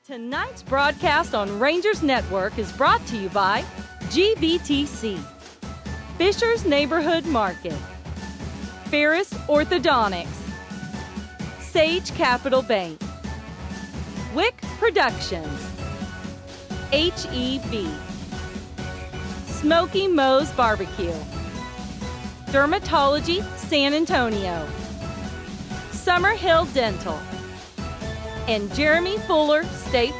Tonight's broadcast on Rangers Network is brought to you by GVTC, Fisher's Neighborhood Market, Ferris Orthodontics, Sage Capital Bank, Wick Productions, HEB, Smoky Moe's Barbecue, Dermatology San Antonio, Summerhill Dental, and Jeremy Fuller State.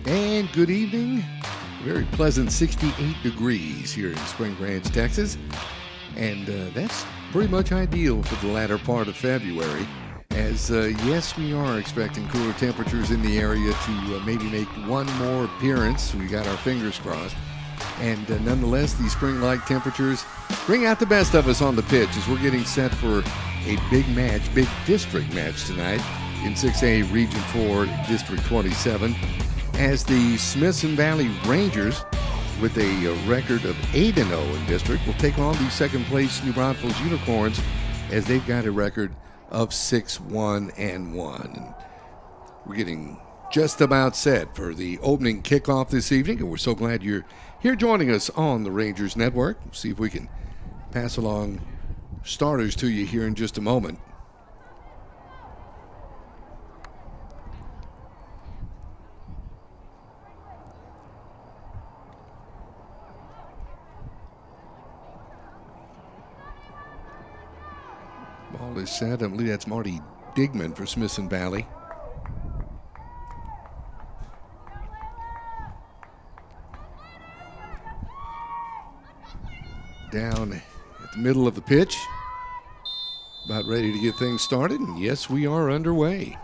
And good evening. Very pleasant 68 degrees here in Spring Branch, Texas. And that's pretty much ideal for the latter part of February. As, yes, we are expecting cooler temperatures in the area to maybe make one more appearance. We got our fingers crossed. And nonetheless, these spring-like temperatures bring out the best of us on the pitch as we're getting set for a big match, big district match tonight in 6A Region 4, District 27, as the Smithson Valley Rangers, with a record of 8-0 in district, will take on the second-place New Braunfels Unicorns as they've got a record of 6-1-1. We're getting just about set for the opening kickoff this evening, and we're so glad you're here joining us on the Rangers Network. We'll see if we can pass along starters to you here in just a moment. Ball is set. I believe that's Marty Digman for Smithson Valley. Down at the middle of the pitch. About ready to get things started. And yes, we are underway.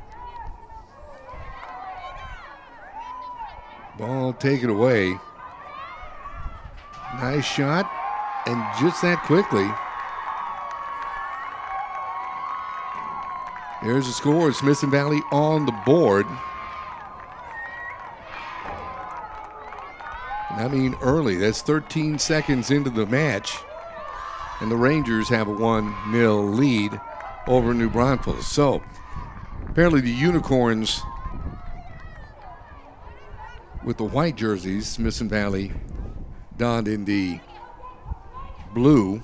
Ball taken away. Nice shot. And just that quickly, there's the score. Smithson Valley on the board. And I mean early. That's 13 seconds into the match. And the Rangers have a 1-0 lead over New Braunfels. So apparently the Unicorns with the white jerseys, Smithson Valley donned in the blue.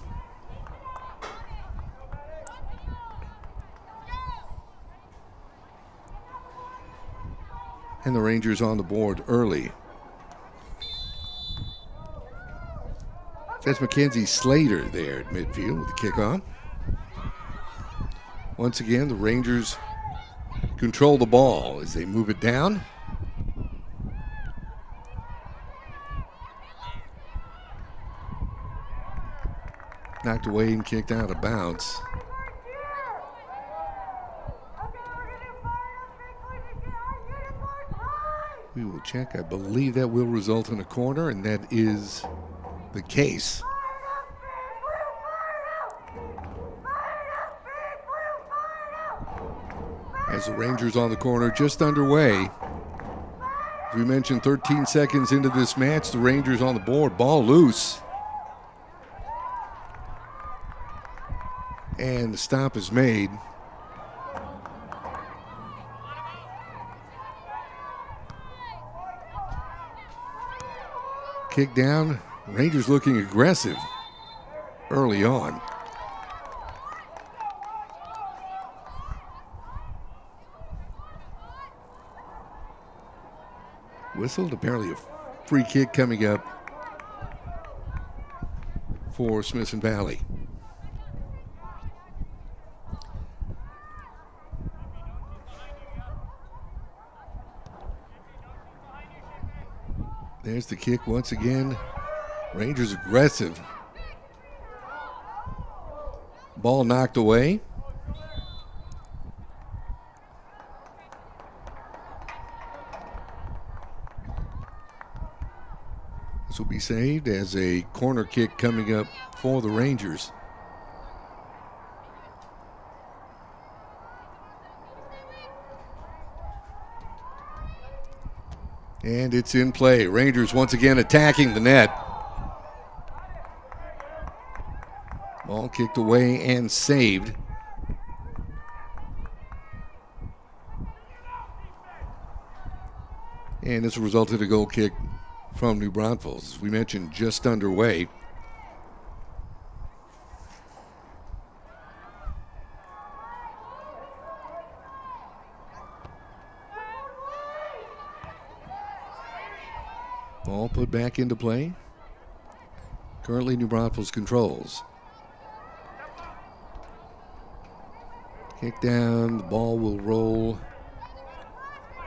And the Rangers on the board early. That's Mackenzie Slater there at midfield with the kickoff. Once again, the Rangers control the ball as they move it down. Knocked away and kicked out of bounds. We will check. I believe that will result in a corner, and that is the case. As the Rangers on the corner, just underway. As we mentioned, 13 seconds into this match, the Rangers on the board, ball loose. And the stop is made. Kick down. Rangers looking aggressive early on. Whistled. Apparently a free kick coming up for Smithson Valley. There's the kick once again. Rangers aggressive. Ball knocked away. This will be saved as a corner kick coming up for the Rangers. And it's in play. Rangers once again attacking the net. Ball kicked away and saved. And this resulted in a goal kick from New Braunfels. As we mentioned, just underway. Ball put back into play. Currently, New Braunfels controls. Kick down, the ball will roll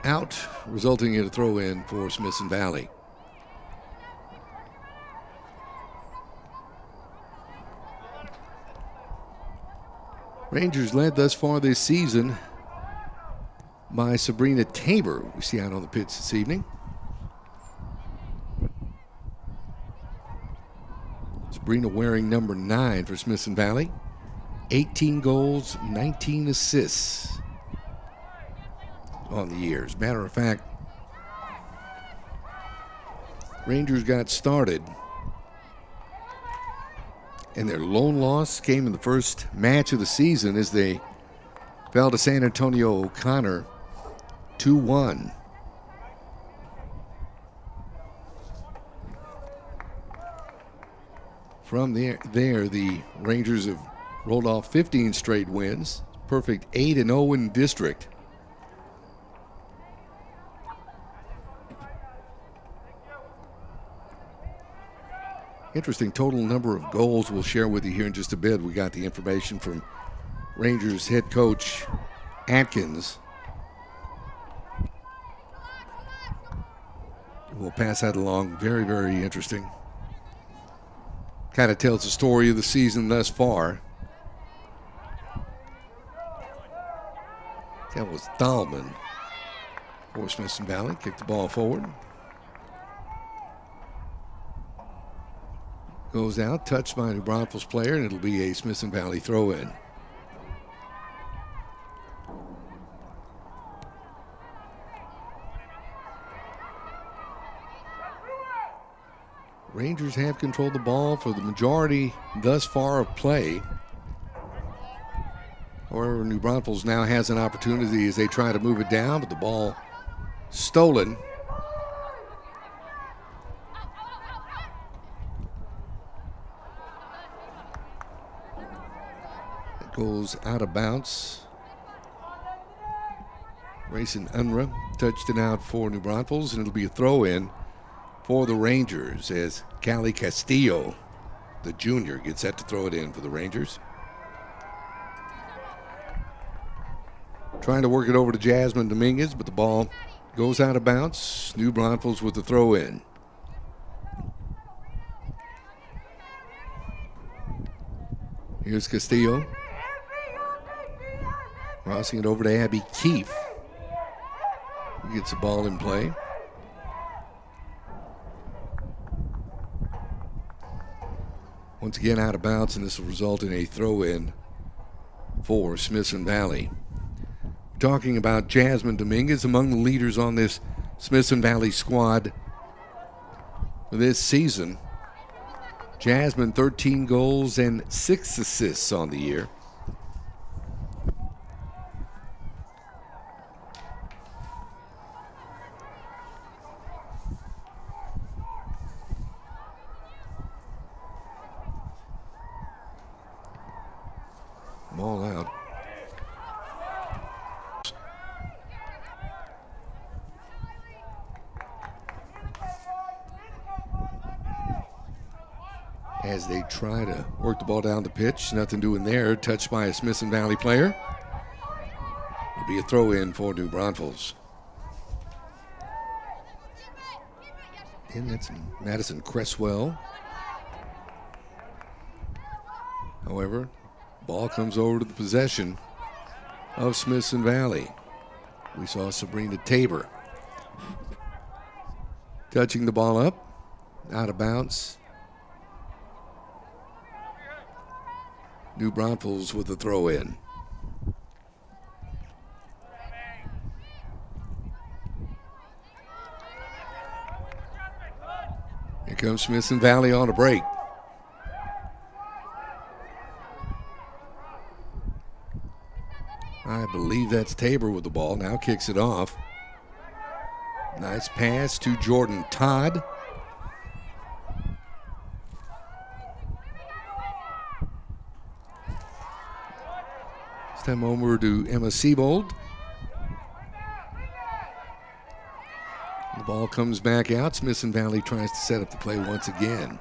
out, resulting in a throw-in for Smithson Valley. Rangers led thus far this season by Sabrina Tabor, we see out on the pitch this evening. Sabrina wearing number 9 for Smithson Valley. 18 goals, 19 assists on the year. As a matter of fact, Rangers got started, and their lone loss came in the first match of the season as they fell to San Antonio O'Connor 2-1. From there, the Rangers have rolled off 15 straight wins. Perfect 8-0 in district. Interesting total number of goals we'll share with you here in just a bit. We got the information from Rangers head coach Atkins. We'll pass that along. Very, very interesting. Kind of tells the story of the season thus far. That was Dahlman for Smithson Valley. Kicked the ball forward. Goes out, touched by a New Braunfels player, and it'll be a Smithson Valley throw-in. Rangers have controlled the ball for the majority thus far of play. However, New Braunfels now has an opportunity as they try to move it down, but the ball stolen. It goes out of bounds. Rayson Unruh touched it out for New Braunfels, and it'll be a throw-in for the Rangers as Callie Castillo, the junior, gets set to throw it in for the Rangers. Trying to work it over to Jasmine Dominguez, but the ball goes out of bounds. New Braunfels with the throw in. Here's Castillo. Crossing it over to Abby Keefe. Who gets the ball in play. Once again out of bounds, and this will result in a throw-in for Smithson Valley. Talking about Jasmine Dominguez, among the leaders on this Smithson Valley squad this season. Jasmine, 13 goals and 6 assists on the year. Ball out. As they try to work the ball down the pitch, nothing doing there. Touched by a Smithson Valley player. It'll be a throw-in for New Braunfels. And that's Madison Cresswell. However, ball comes over to the possession of Smithson Valley. We saw Sabrina Tabor touching the ball up, out of bounds. New Braunfels with the throw in. comes Smithson Valley on a break. I believe that's Tabor with the ball. Now kicks it off. Nice pass to Jordan Todd. This time over to Emma Siebold. The ball comes back out. Smithson Valley tries to set up the play once again.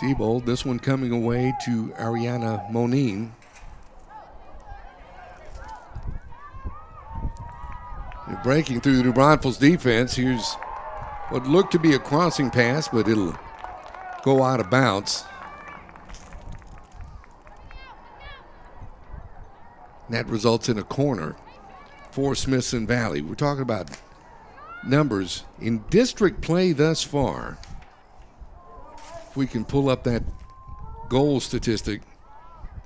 Siebold, this one coming away to Ariana Monin. They're breaking through the New Braunfels defense. Here's what looked to be a crossing pass, but it'll go out of bounds. And that results in a corner for Smithson Valley. We're talking about numbers in district play thus far. If we can pull up that goal statistic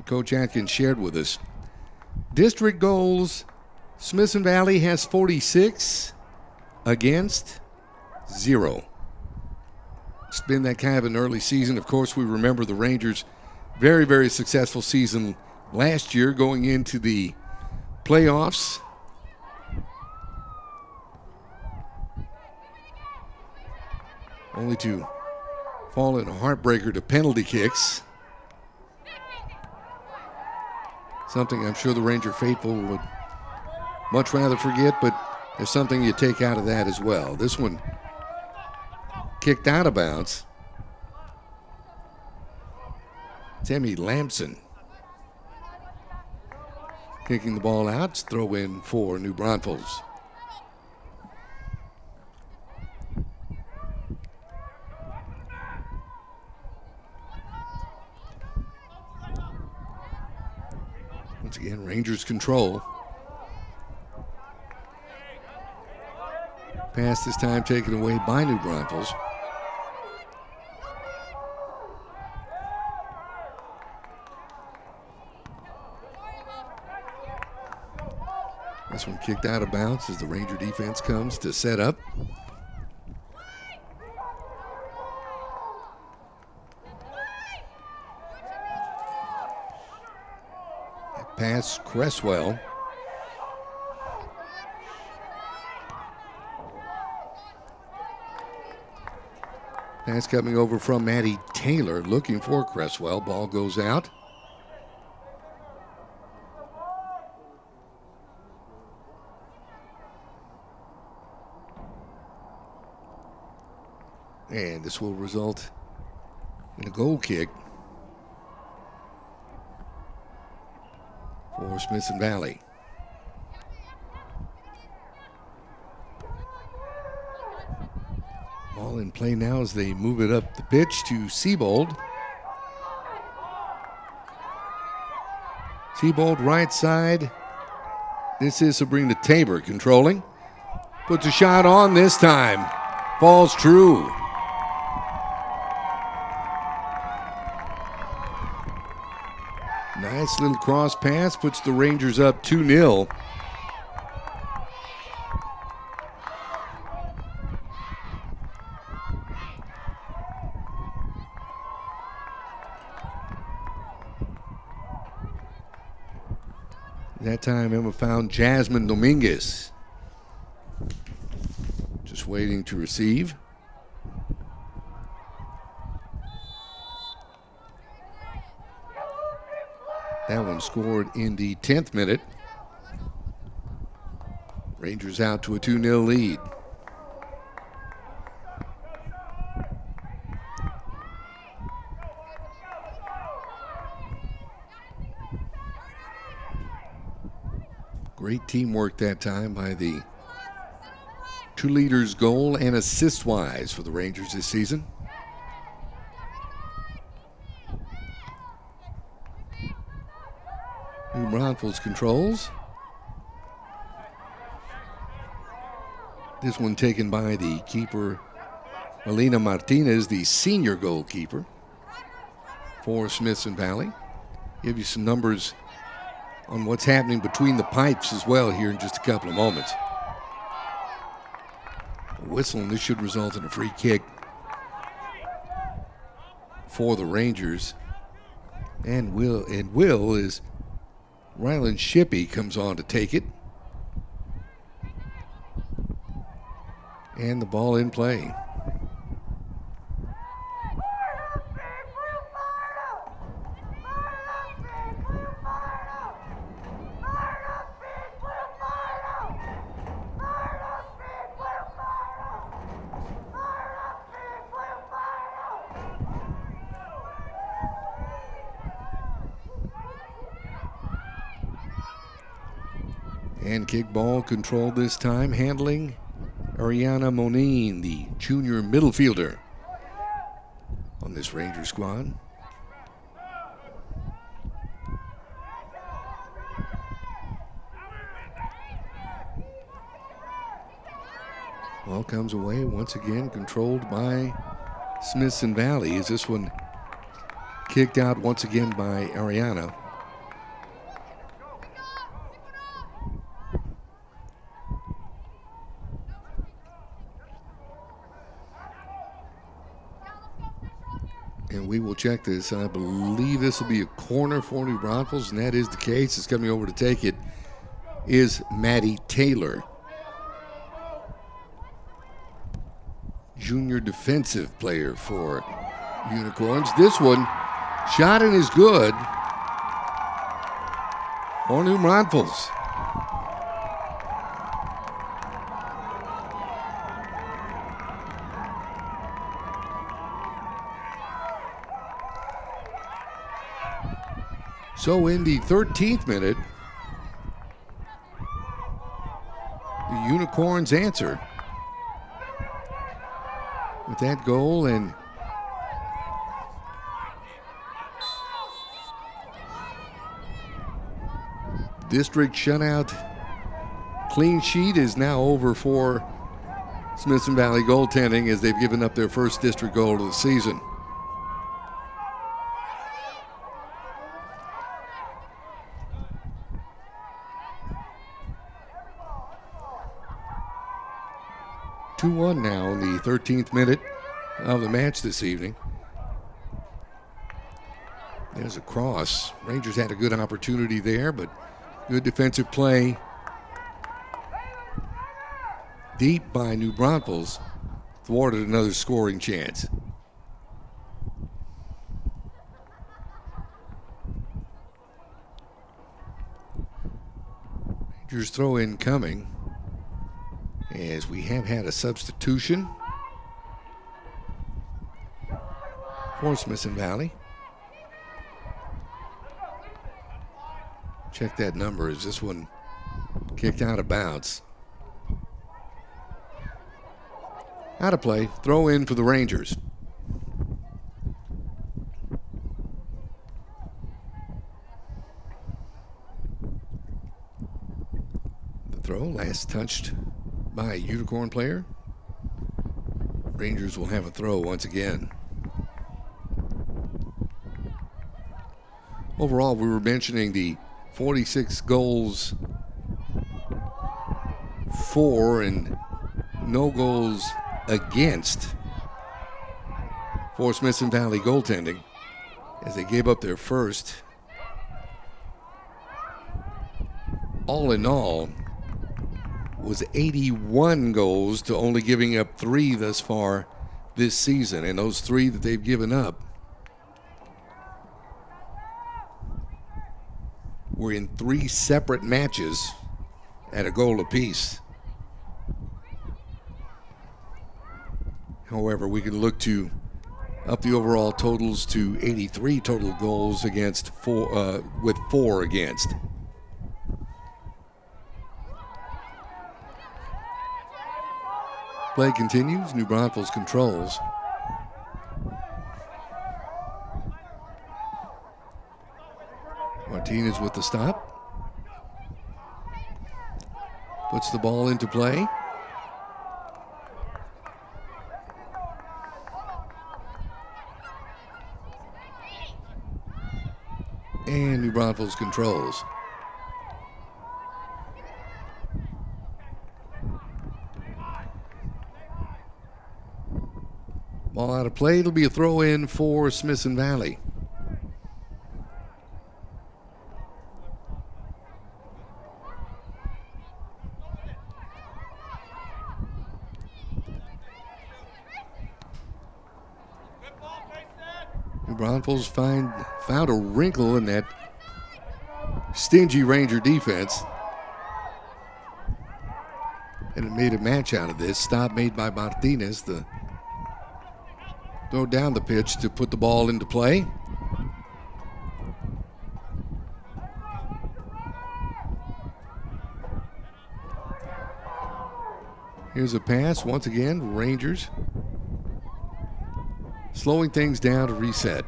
Coach Atkins shared with us. District goals, Smithson Valley has 46 against 0. It's been that kind of an early season. Of course, we remember the Rangers' very, very successful season last year going into the playoffs. Only to fall in a heartbreaker to penalty kicks. Something I'm sure the Ranger faithful would much rather forget, but there's something you take out of that as well. This one kicked out of bounds. Tammy Lamson kicking the ball out. It's throw in for New Braunfels. Once again, Rangers control. Pass this time taken away by New Braunfels. This one kicked out of bounds as the Ranger defense comes to set up. Pass Cresswell. Pass coming over from Maddie Taylor, looking for Cresswell. Ball goes out. And this will result in a goal kick for Smithson Valley. Ball in play now as they move it up the pitch to Siebold. Siebold right side. This is Sabrina Tabor controlling. Puts a shot on this time. Falls true. Nice little cross pass puts the Rangers up 2-0. That time Emma found Jasmine Dominguez. Just waiting to receive. That one scored in the 10th minute. Rangers out to a 2-0 lead. Great teamwork that time by the two leaders, goal and assist-wise for the Rangers this season. New Braunfels controls. This one taken by the keeper, Melina Martinez, the senior goalkeeper for Smithson Valley. Give you some numbers on what's happening between the pipes as well here in just a couple of moments. whistle, and this should result in a free kick for the Rangers. And Will is Rylan Shippey comes on to take it. And the ball in play. And kick ball controlled this time, handling Ariana Monine, the junior middle fielder on this Ranger squad. Ball comes away once again, controlled by Smithson Valley. Is this one kicked out once again by Ariana? And we will check this. I believe this will be a corner for New Braunfels, and that is the case. It's coming over to take it is Maddie Taylor, junior defensive player for Unicorns. This one, shot and is good for New Braunfels. So in the 13th minute, the Unicorns answer with that goal, and district shutout clean sheet is now over for Smithson Valley goaltending as they've given up their first district goal of the season. (2-1) now in the 13th minute of the match this evening. There's a cross. Rangers had a good opportunity there, but good defensive play deep by New Braunfels thwarted another scoring chance. Rangers throw in coming, as we have had a substitution for Smithson Valley. Check that number. Is this one kicked out of bounds? Out of play. Throw in for the Rangers. The throw last touched by a Unicorn player. Rangers will have a throw once again. Overall, we were mentioning the 46 goals for and no goals against for Smithson Valley goaltending as they gave up their first. All in all, was 81 goals to only giving up 3 thus far this season. And those 3 that they've given up were in 3 separate matches at a goal apiece. However, we can look to up the overall totals to 83 total goals against 4 with 4 against. Play continues. New Braunfels controls. Martinez with the stop. Puts the ball into play. And New Braunfels controls. Ball out of play. It'll be a throw in for Smithson Valley. New Braunfels found a wrinkle in that stingy Ranger defense. And it made a match out of this. Stop made by Martinez. The throw down the pitch to put the ball into play. Here's a pass. Once again, Rangers slowing things down to reset.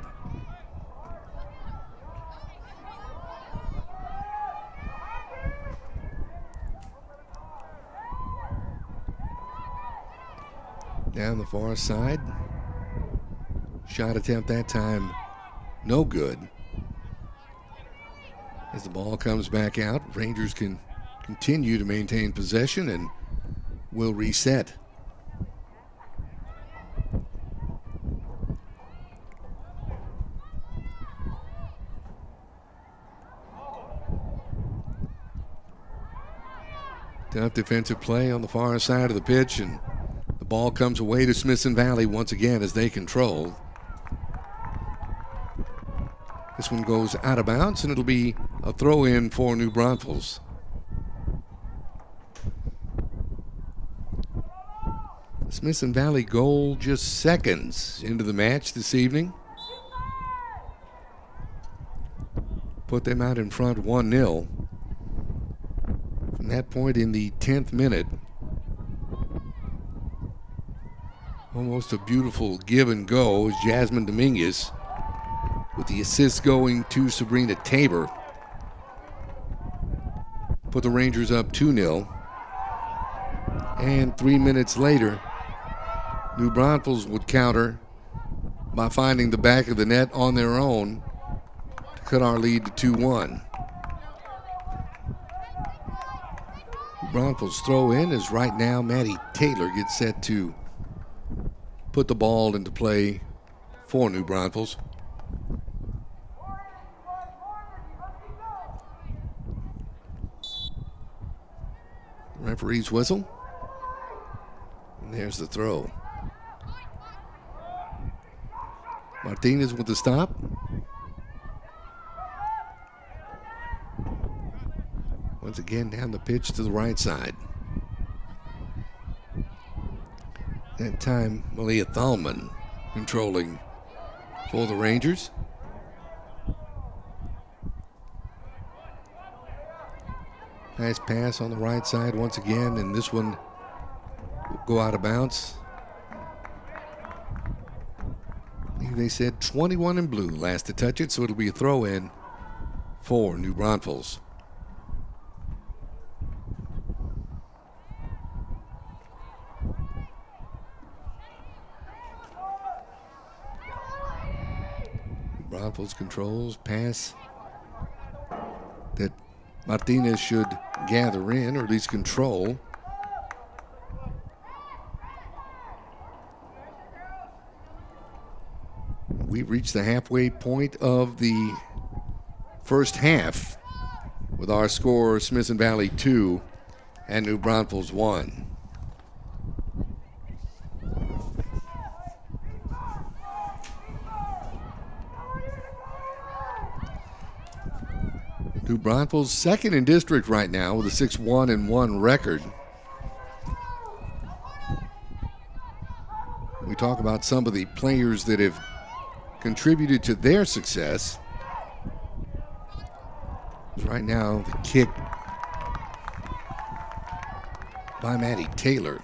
Down the far side. Shot attempt that time, no good. As the ball comes back out, Rangers can continue to maintain possession and will reset. Tough defensive play on the far side of the pitch, and the ball comes away to Smithson Valley once again as they control. This one goes out of bounds, and it'll be a throw in for New Braunfels. Smithson Valley goal just seconds into the match this evening. Put them out in front 1-0. From that point in the 10th minute, almost a beautiful give and go as Jasmine Dominguez, with the assist going to Sabrina Tabor, put the Rangers up 2-0. And 3 minutes later, New Braunfels would counter by finding the back of the net on their own to cut our lead to 2-1. New Braunfels throw in as right now Maddie Taylor gets set to put the ball into play for New Braunfels. Referee's whistle. And there's the throw. Martinez with the stop. Once again down the pitch to the right side. That time, Malia Thalman controlling for the Rangers. Nice pass on the right side once again, and this one will go out of bounds. I think they said 21 in blue last to touch it, so it'll be a throw in for New Braunfels. Braunfels controls, pass that Martinez should gather in, or at least control. We've reached the halfway point of the first half with our score Smithson Valley 2 and New Braunfels 1. New Braunfels second in district right now with a 6-1-1 record. We talk about some of the players that have contributed to their success. Right now, the kick by Maddie Taylor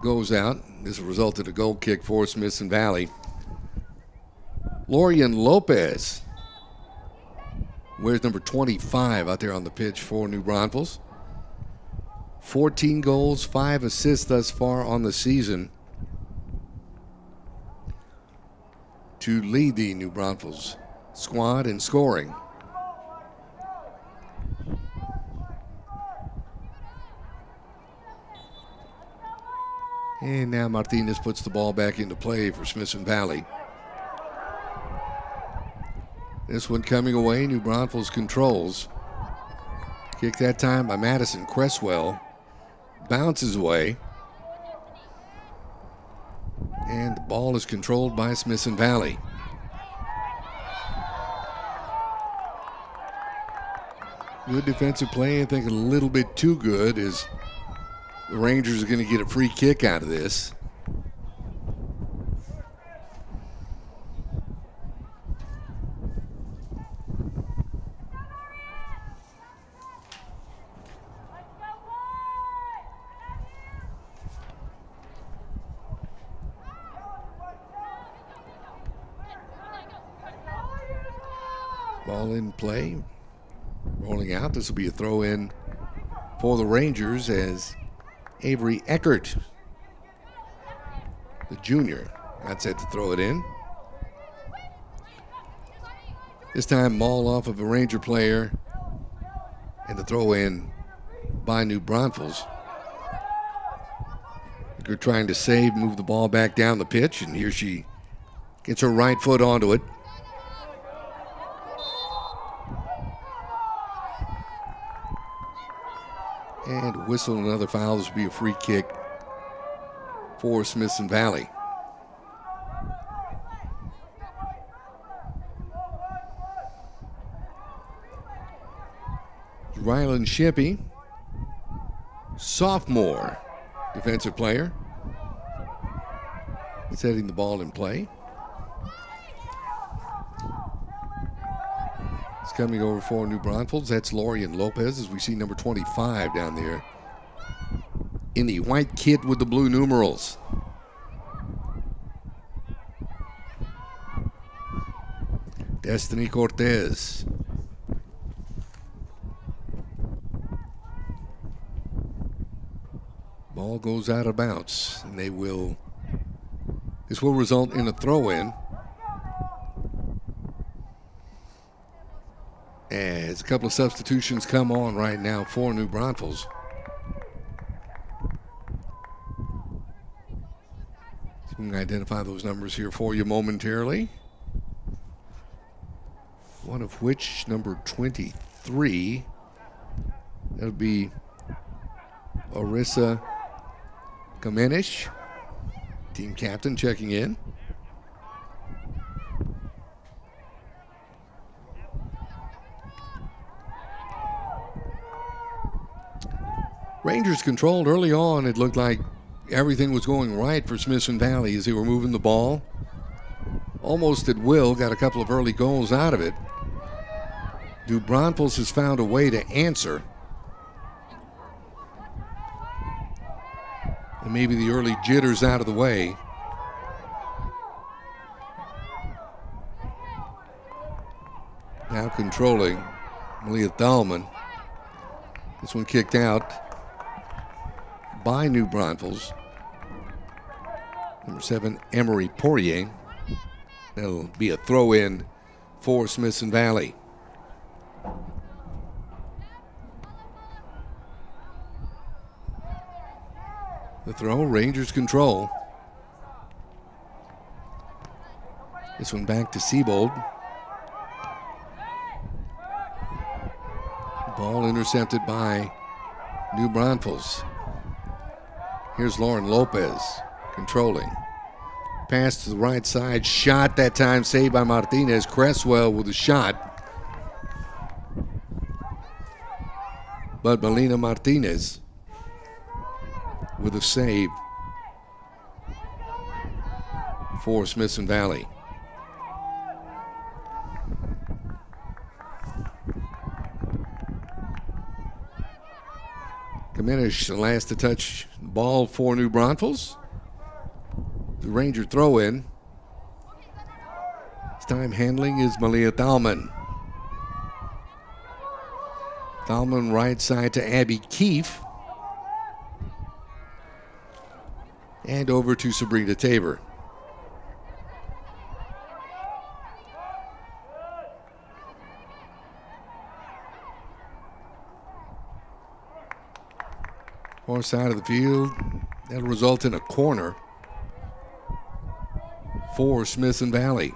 goes out. This resulted in a goal kick for Smithson Valley. Lorian Lopez wears number 25 out there on the pitch for New Braunfels. 14 goals, 5 assists thus far on the season to lead the New Braunfels squad in scoring. And now Martinez puts the ball back into play for Smithson Valley. This one coming away, New Braunfels controls. Kick that time by Madison Cresswell. Bounces away. And the ball is controlled by Smithson Valley. Good defensive play. I think a little bit too good as the Rangers are going to get a free kick out of this. Ball in play. Rolling out. This will be a throw in for the Rangers as Avery Eckert, the junior, got set to throw it in. This time, ball off of a Ranger player and the throw in by New Braunfels. Eckert trying to save, move the ball back down the pitch, and here she gets her right foot onto it. And whistle another foul. This will be a free kick for Smithson Valley. Rylan Shippey, sophomore defensive player, setting the ball in play. Coming over for New Braunfels, that's Lorian Lopez, as we see number 25 down there in the white kit with the blue numerals. Destiny Cortez. Ball goes out of bounds, and this will result in a throw-in. As a couple of substitutions come on right now for New Braunfels. We can identify those numbers here for you momentarily. One of which, number 23, that'll be Orissa Kamenish, team captain, checking in. Rangers controlled early on. It looked like everything was going right for Smithson Valley as they were moving the ball almost at will. Got a couple of early goals out of it. New Braunfels has found a way to answer. And maybe the early jitters out of the way. Now controlling Malia Thalman. This one kicked out by New Braunfels. Number 7, Emery Poirier. That'll be a throw-in for Smithson Valley. The throw, Rangers control. This one back to Siebold. Ball intercepted by New Braunfels. Here's Lauren Lopez controlling. Pass to the right side. Shot that time saved by Martinez. Cresswell with a shot. But Melina Martinez with a save for Smithson Valley. Kamenish, the last to touch the ball for New Braunfels. The Ranger throw-in. This time handling is Malia Thalman. Thalman right side to Abby Keefe. And over to Sabrina Tabor. Far side of the field. That'll result in a corner for Smithson Valley.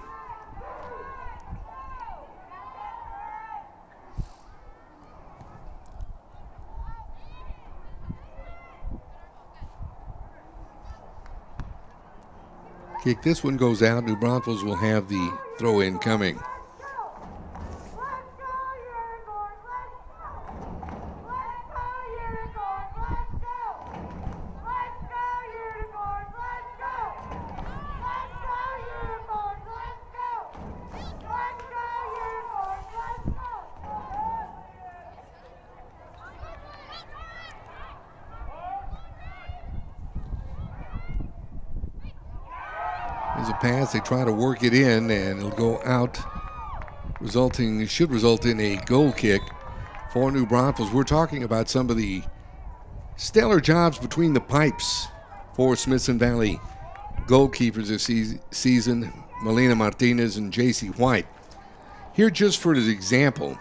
Kick, this one goes out. New Braunfels will have the throw-in coming. There's a pass. They try to work it in, and it'll go out, should result in a goal kick for New Braunfels. We're talking about some of the stellar jobs between the pipes for Smithson Valley goalkeepers this season, Melina Martinez and J.C. White. Here, just for an example,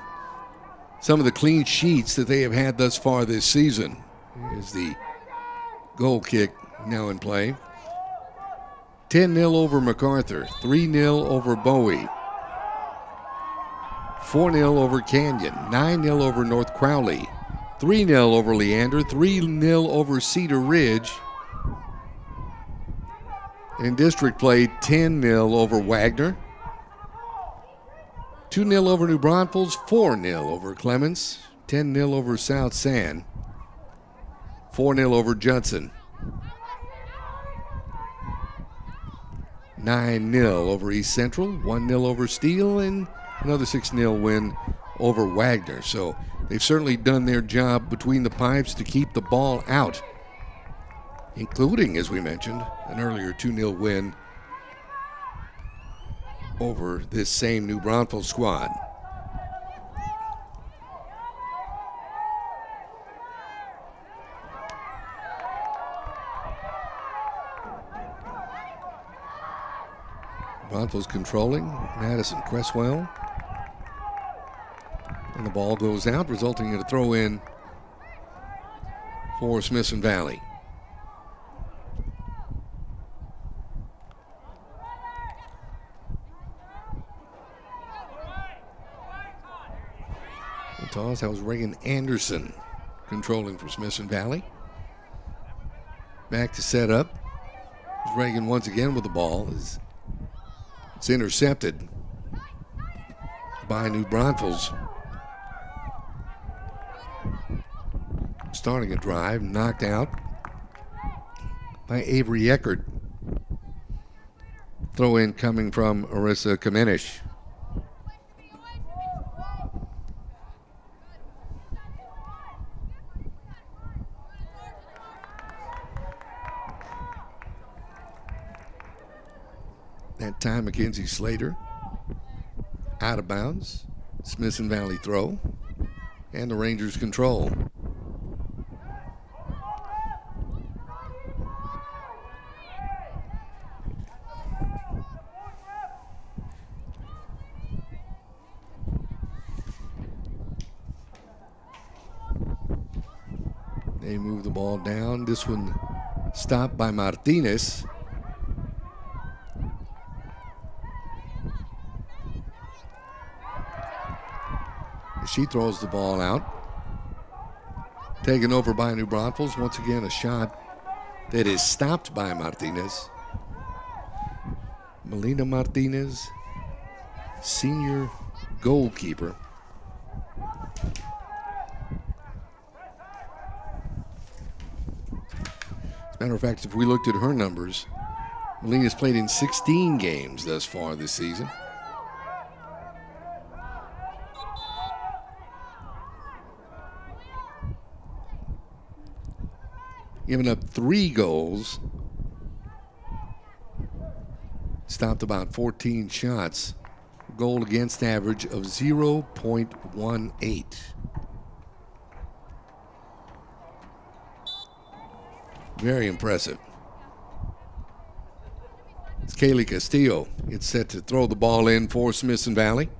some of the clean sheets that they have had thus far this season. Here's the goal kick now in play. 10-0 over MacArthur, 3-0 over Bowie, 4-0 over Canyon, 9-0 over North Crowley, 3-0 over Leander, 3-0 over Cedar Ridge. In district play, 10-0 over Wagner, 2-0 over New Braunfels, 4-0 over Clemens, 10-0 over South San, 4-0 over Judson, 9-0 over East Central, 1-0 over Steele, and another 6-0 win over Wagner. So they've certainly done their job between the pipes to keep the ball out, including, as we mentioned, an earlier 2-0 win over this same New Braunfels squad. Braunfels controlling, Madison Cresswell. And the ball goes out, resulting in a throw-in for Smithson Valley. The toss, that was Reagan Anderson controlling for Smithson Valley. Back to set up. Reagan once again with the ball. It's intercepted by New Braunfels. Starting a drive, knocked out by Avery Eckert. Throw in coming from Arissa Kamenish. That time, Mackenzie Slater out of bounds. Smithson Valley throw, and the Rangers control. They move the ball down. This one stopped by Martinez. She throws the ball out. Taken over by New Braunfels. Once again, a shot that is stopped by Martinez. Melina Martinez, senior goalkeeper. As a matter of fact, if we looked at her numbers, Melina's played in 16 games thus far this season. Giving up 3 goals. Stopped about 14 shots. Goal against average of 0.18. Very impressive. It's Kaylee Castillo. It's set to throw the ball in for Smithson Valley.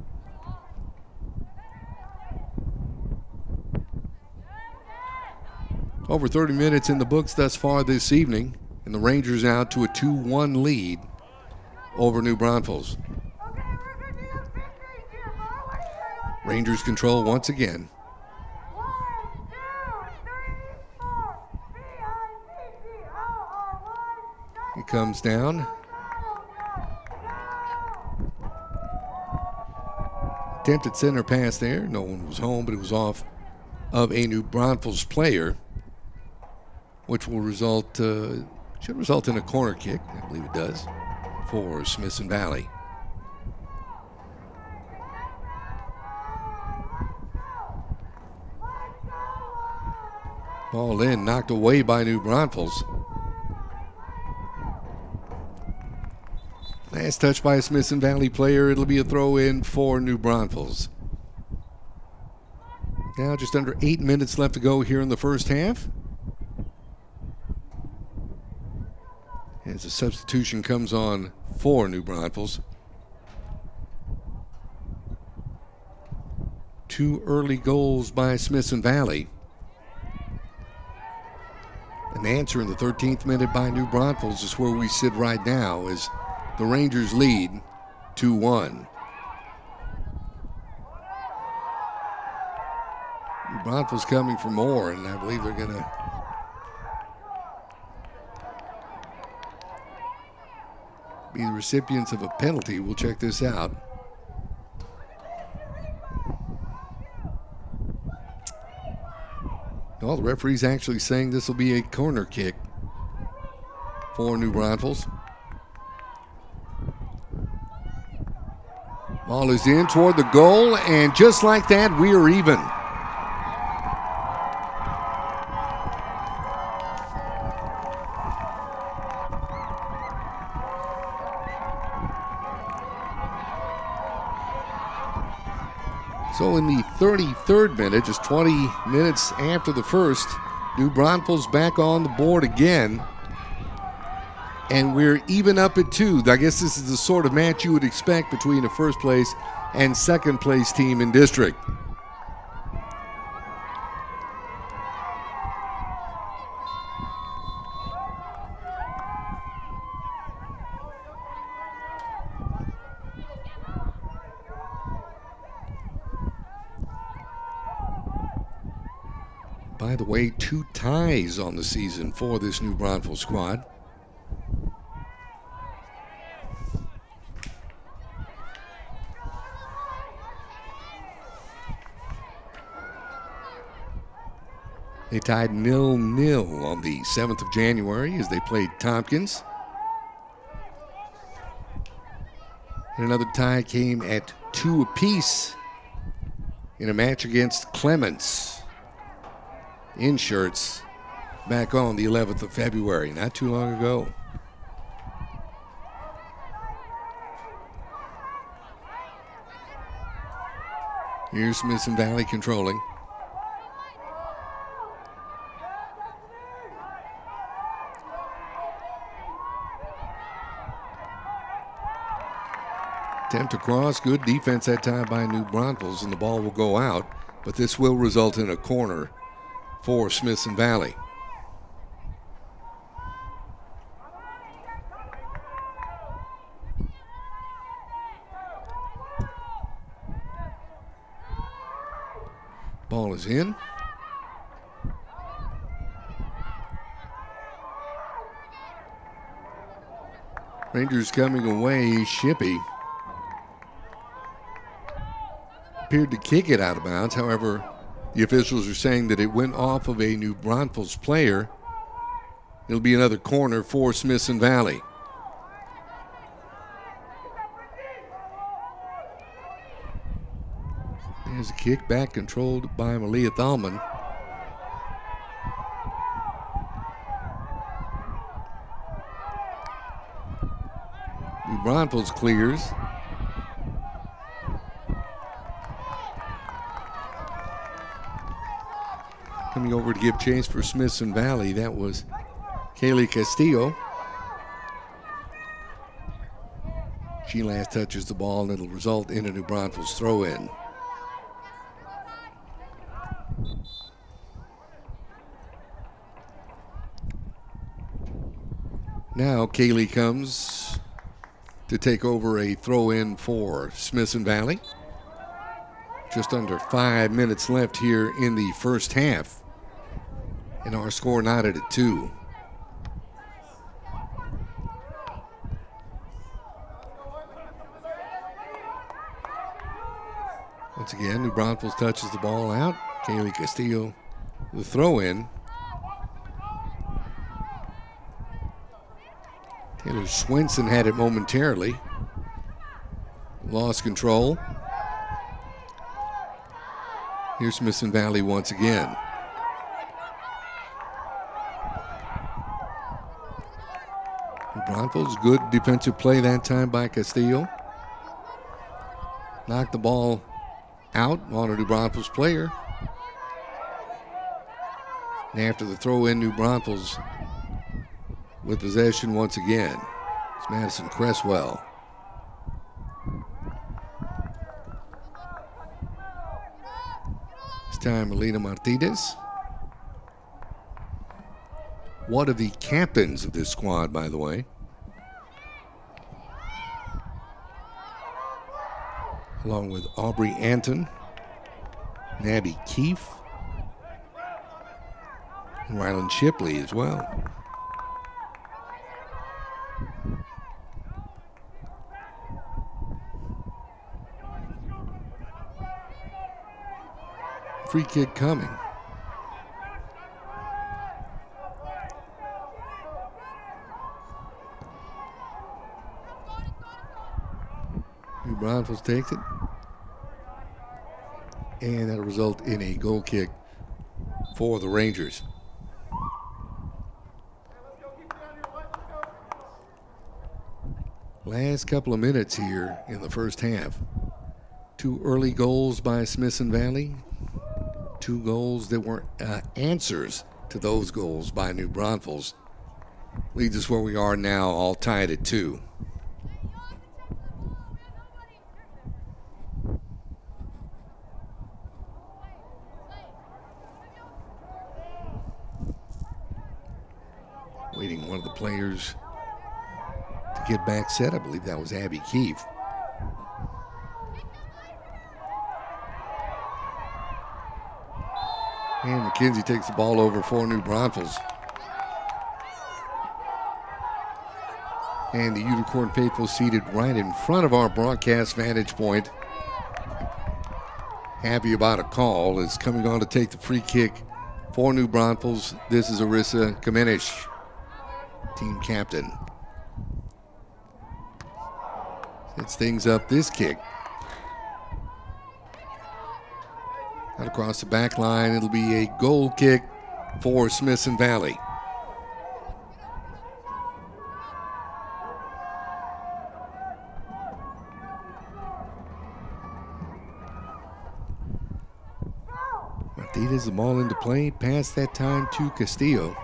Over 30 minutes in the books thus far this evening, and the Rangers out to a 2-1 lead over New Braunfels. Rangers control once again. He comes down. Attempted center pass there. No one was home, but it was off of a New Braunfels player, which will should result in a corner kick. I believe it does, for Smithson Valley. Ball in, knocked away by New Braunfels. Last touch by a Smithson Valley player. It'll be a throw in for New Braunfels. Now just under 8 minutes left to go here in the first half. As a substitution comes on for New Braunfels. 2 early goals by Smithson Valley. An answer in the 13th minute by New Braunfels is where we sit right now as the Rangers lead 2-1. New Braunfels coming for more, and I believe they're going to be the recipients of a penalty. We'll check this out. Well, the referee's actually saying this will be a corner kick for New Braunfels. Ball is in toward the goal, and just like that, we are even. So in the 33rd minute, just 20 minutes after the first, New Braunfels back on the board again. And we're even up at 2. I guess this is the sort of match you would expect between a first place and second place team in district. By the way, 2 ties on the season for this New Braunfels squad. They tied 0-0 on the 7th of January as they played Tompkins. And another tie came at 2 apiece in a match against Clements in Shirts back on the 11th of February, not too long ago. Here's Smithson Valley controlling. Attempt to cross, good defense that time by New Braunfels, and the ball will go out, but this will result in a corner for Smithson Valley. Ball is in. Rangers coming away, Shippey appeared to kick it out of bounds. However, the officials are saying that it went off of a New Braunfels player. It'll be another corner for Smithson Valley. There's a kick back controlled by Malia Thalman. New Braunfels clears. Coming over to give chase for Smithson Valley, that was Kaylee Castillo. She last touches the ball, and it'll result in a New Braunfels throw-in. Now Kaylee comes to take over a throw-in for Smithson Valley. Just under 5 minutes left here in the first half. And our score knotted at 2. Once again, New Braunfels touches the ball out. Kaylee Castillo, the throw-in. Taylor Swenson had it momentarily. Lost control. Here's Smithson Valley once again. New Braunfels, good defensive play that time by Castillo. Knocked the ball out on a New Braunfels player. And after the throw-in, New Braunfels with possession once again. It's Madison Cresswell. This time, Melina Martinez. One of the captains of this squad, by the way. Along with Aubrey Anton, Nabby Keefe, and Rylan Shipley as well. Free kick coming. New Braunfels takes it. And that'll result in a goal kick for the Rangers. Last couple of minutes here in the first half. 2 early goals by Smithson Valley. 2 goals that were answers to those goals by New Braunfels. Leads us where we are now, all tied at 2. Waiting one of the players to get back set. I believe that was Abby Keefe. And McKenzie takes the ball over for New Braunfels. And the Unicorn faithful seated right in front of our broadcast vantage point. Happy about a call is coming on to take the free kick for New Braunfels. This is Arissa Kamenish, team captain. Sets things up this kick. Out across the back line, it'll be a goal kick for Smithson Valley. Martinez, the ball into play, pass that time to Castillo.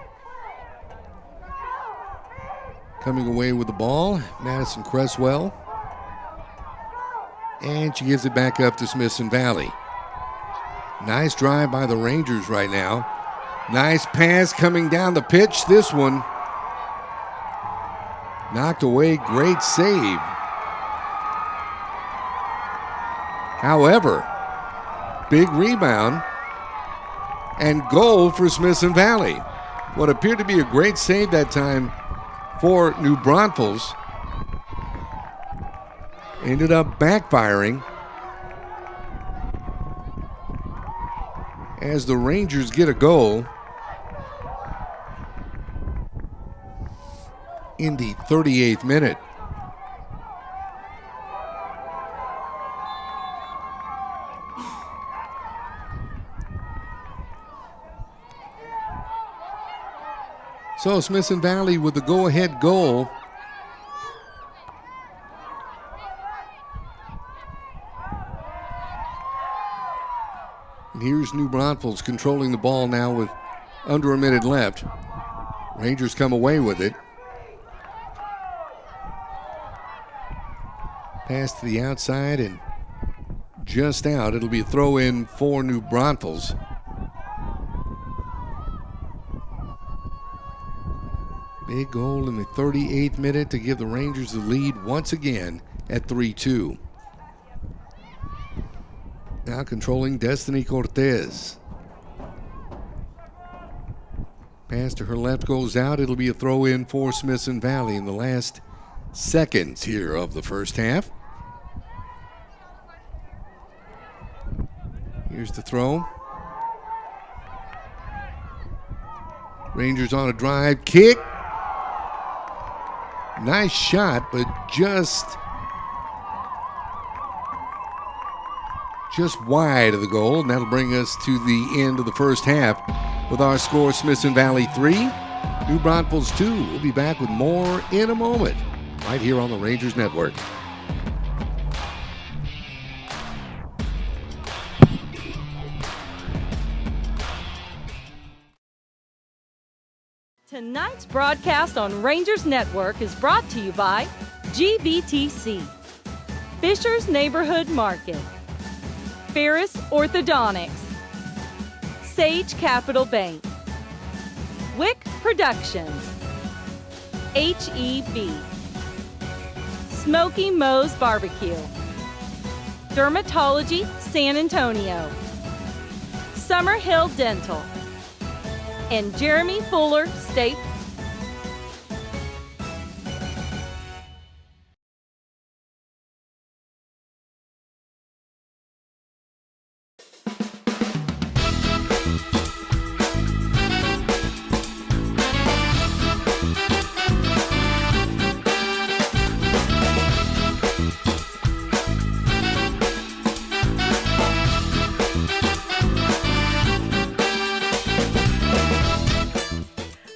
Coming away with the ball, Madison Cresswell. And she gives it back up to Smithson Valley. Nice drive by the Rangers right now. Nice pass coming down the pitch. This one knocked away. Great save. However, big rebound and goal for Smithson Valley. What appeared to be a great save that time for New Braunfels ended up backfiring as the Rangers get a goal in the 38th minute. So Smithson Valley with the go-ahead goal. And here's New Braunfels controlling the ball now with under a minute left. Rangers come away with it. Pass to the outside and just out. It'll be a throw in for New Braunfels. Big goal in the 38th minute to give the Rangers the lead once again at 3-2. Now controlling Destiny Cortez. Pass to her left goes out. It'll be a throw in for Smithson Valley in the last seconds here of the first half. Here's the throw. Rangers on a drive. Kick. Nice shot, but just wide of the goal. And that'll bring us to the end of the first half with our score, Smithson Valley 3, New Braunfels 2. We'll be back with more in a moment right here on the Rangers Network. Tonight's broadcast on Rangers Network is brought to you by GVTC, Fisher's Neighborhood Market, Ferris Orthodontics, Sage Capital Bank, Wick Productions, HEB, Smoky Moe's Barbecue, Dermatology San Antonio, Summerhill Dental, and Jeremy Fuller State.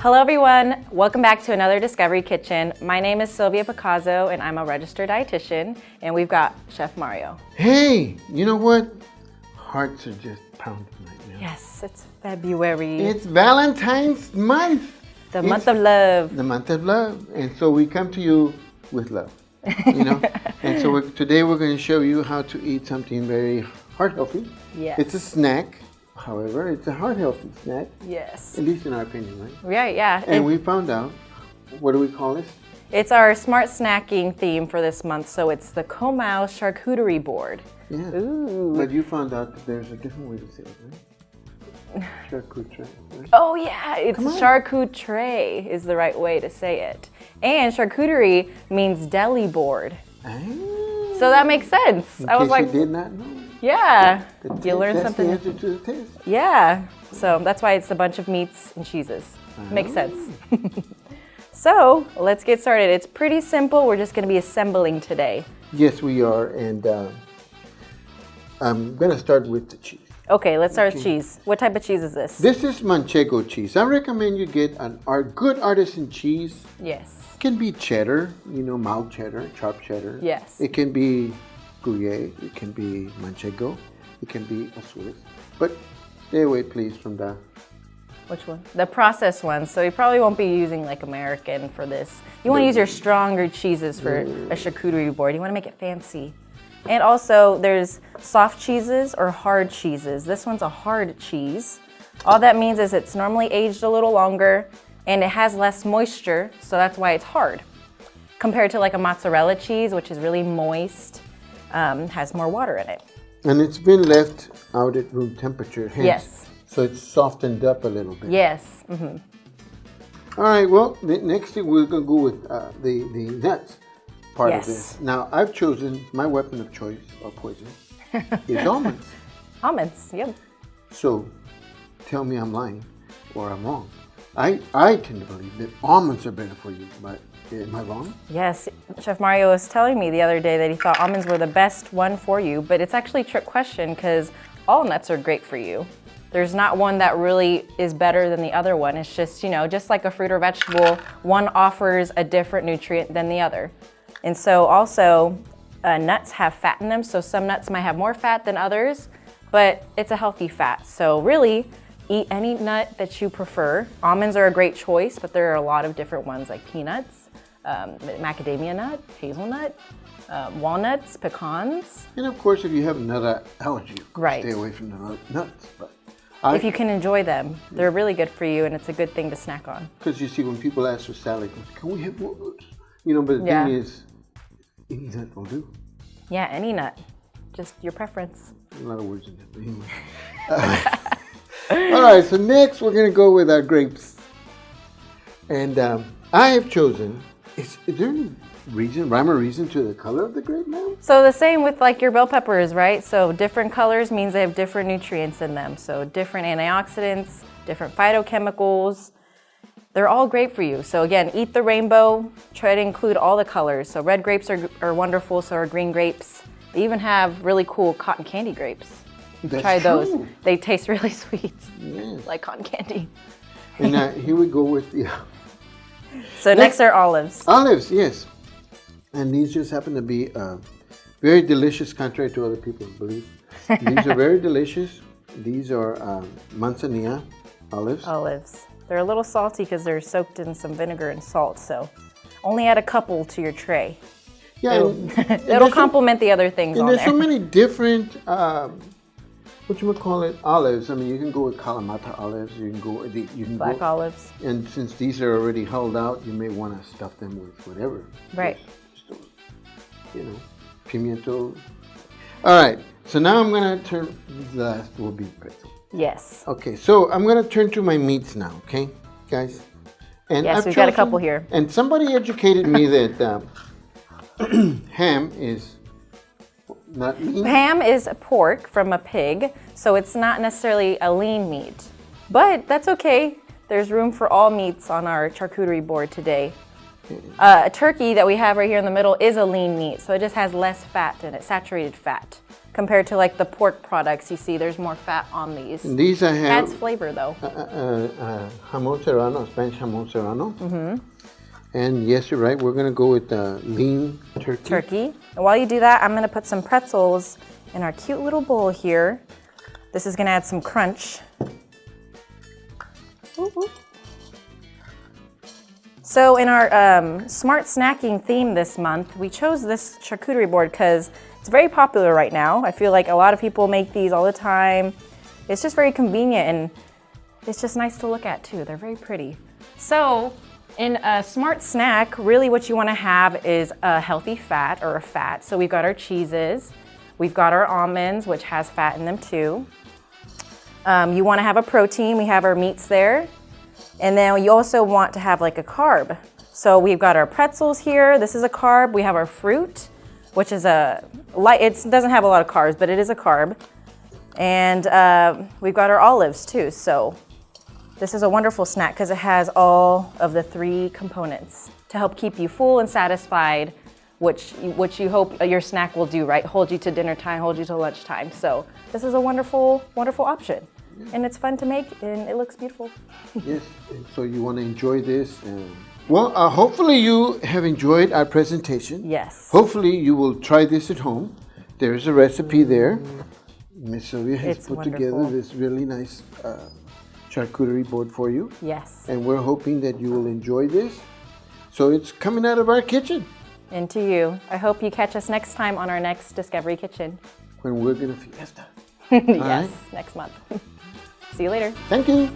Hello everyone, welcome back to another Discovery Kitchen. My name is Sylvia Picasso and I'm a registered dietitian, and we've got Chef Mario. Hey, you know what? Hearts are just pounding right now. Yes, it's February. It's Valentine's month. The month of love. The month of love. And so we come to you with love, you know? And so today we're going to show you how to eat something very heart healthy. Yes. It's a snack. However, it's a heart-healthy snack. Yes. At least in our opinion, right? Right, yeah. And we found out, what do we call this? It's our smart snacking theme for this month, so it's the Comau charcuterie board. Yeah. Ooh. But you found out that there's a different way to say it, right? Charcuterie, right? Oh yeah, it's charcuterie is the right way to say it. And charcuterie means deli board. Ah. So that makes sense. In I was case like, you did not know. yeah, you learned That's something. the answer to the test. Yeah, so that's why it's a bunch of meats and cheeses. Makes sense. So let's get started. It's pretty simple. We're just going to be assembling today. Yes, we are, and I'm going to start with the cheese. Okay, let's start with cheese. What type of cheese is this? This is Manchego cheese. I recommend you get good artisan cheese. Yes. It can be cheddar, you know, mild cheddar, chopped cheddar. Yes. It can be Gruyere, it can be Manchego, it can be a Swiss. But stay away, please, from the... Which one? The processed one. So you probably won't be using like American for this. You want to use your stronger cheeses for a charcuterie board. You want to make it fancy. And also there's soft cheeses or hard cheeses. This one's a hard cheese. All that means is it's normally aged a little longer and it has less moisture, so that's why it's hard. Compared to like a mozzarella cheese, which is really moist, has more water in it. And it's been left out at room temperature, hence, Yes. so it's softened up a little bit. Yes. Mm-hmm. All right, well, the next thing we're going to go with the nuts part Yes. of this. Now, I've chosen my weapon of choice, or poison, is almonds. Almonds, yep. So, tell me I'm lying or I'm wrong. I tend to believe that almonds are better for you, but am I wrong? Yes, Chef Mario was telling me the other day that he thought almonds were the best one for you, but it's actually a trick question because all nuts are great for you. There's not one that really is better than the other one. It's just, you know, just like a fruit or vegetable, one offers a different nutrient than the other. And so also, nuts have fat in them, so some nuts might have more fat than others, but it's a healthy fat. So really, eat any nut that you prefer. Almonds are a great choice, but there are a lot of different ones like peanuts, macadamia nut, hazelnut, walnuts, pecans. And of course, if you have a nut allergy, Right. stay away from the nuts. But if you can enjoy them. They're really good for you, and it's a good thing to snack on. Because you see, when people ask for salad, can we have more? You know, but the Yeah. thing is, any nut will do. Yeah, any nut. Just your preference. A lot of words in that, but anyway. All right, so next we're going to go with our grapes. And I have chosen, is there any rhyme or reason to the color of the grape, ma'am? So the same with like your bell peppers, right? So different colors means they have different nutrients in them. So different antioxidants, different phytochemicals. They're all great for you. So again, eat the rainbow. Try to include all the colors. So red grapes are wonderful, so are green grapes. They even have really cool cotton candy grapes. That's Try those. true. They taste really sweet, Yes. like cotton candy. And here we go with the So next are olives. olives, yes. And these just happen to be very delicious, contrary to other people's belief. These are very delicious. These are manzanilla olives. Olives. They're a little salty because they're soaked in some vinegar and salt, so only add a couple to your tray. Yeah, It'll complement the other things and on there's so there. many different, olives. I mean, you can go with Kalamata olives. You can go, Black olives. And since these are already hulled out, you may want to stuff them with whatever. Right. Just, you know, pimiento. All right. So now I'm gonna turn. The last will be pretzel. Yes. Okay. So I'm gonna turn to my meats now. Okay, guys. And Yes, we've got a couple here. And somebody educated me that ham is not lean. Ham is pork from a pig, so it's not necessarily a lean meat. But that's okay. There's room for all meats on our charcuterie board today. A turkey that we have right here in the middle is a lean meat, so it just has less fat in it, saturated fat. Compared to like the pork products, you see there's more fat on these. These I have. Adds flavor though. Jamon serrano, Spanish jamon serrano. Mm-hmm. And yes, you're right. We're gonna go with lean turkey. And while you do that, I'm gonna put some pretzels in our cute little bowl here. This is gonna add some crunch. Ooh, ooh. So in our smart snacking theme this month, we chose this charcuterie board because it's very popular right now. I feel like a lot of people make these all the time. It's just very convenient and it's just nice to look at too. They're very pretty. So in a smart snack, really what you want to have is a healthy fat or a fat. So we've got our cheeses, we've got our almonds, which has fat in them too. You want to have a protein, we have our meats there. And then you also want to have like a carb. So we've got our pretzels here. This is a carb. We have our fruit, which is a light, it doesn't have a lot of carbs, but it is a carb. And we've got our olives too. So this is a wonderful snack because it has all of the three components to help keep you full and satisfied, which you hope your snack will do, right? Hold you to dinner time, hold you to lunchtime. So this is a wonderful, wonderful option. And it's fun to make and it looks beautiful. Yes, and so you want to enjoy this. Well, hopefully you have enjoyed our presentation. Yes. Hopefully you will try this at home. There's a recipe there. Miss Sylvia has put together this really nice charcuterie board for you. Yes. And we're hoping that you will enjoy this. So it's coming out of our kitchen. And to you. I hope you catch us next time on our next Discovery Kitchen. When we're going to fiesta. Yes, right. next month. See you later. Thank you.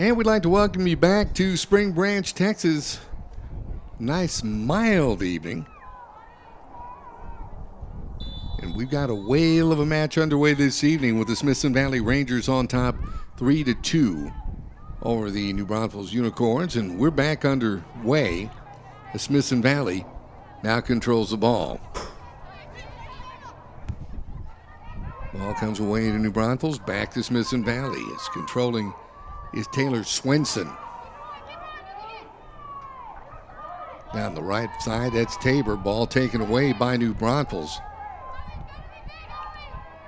And we'd like to welcome you back to Spring Branch, Texas. Nice, mild evening. And we've got a whale of a match underway this evening with the Smithson Valley Rangers on top 3-2 over the New Braunfels Unicorns. And we're back underway. The Smithson Valley now controls the ball. Ball comes away to New Braunfels, back to Smithson Valley. It's controlling is Taylor Swenson. Down the right side, that's Tabor. Ball taken away by New Braunfels.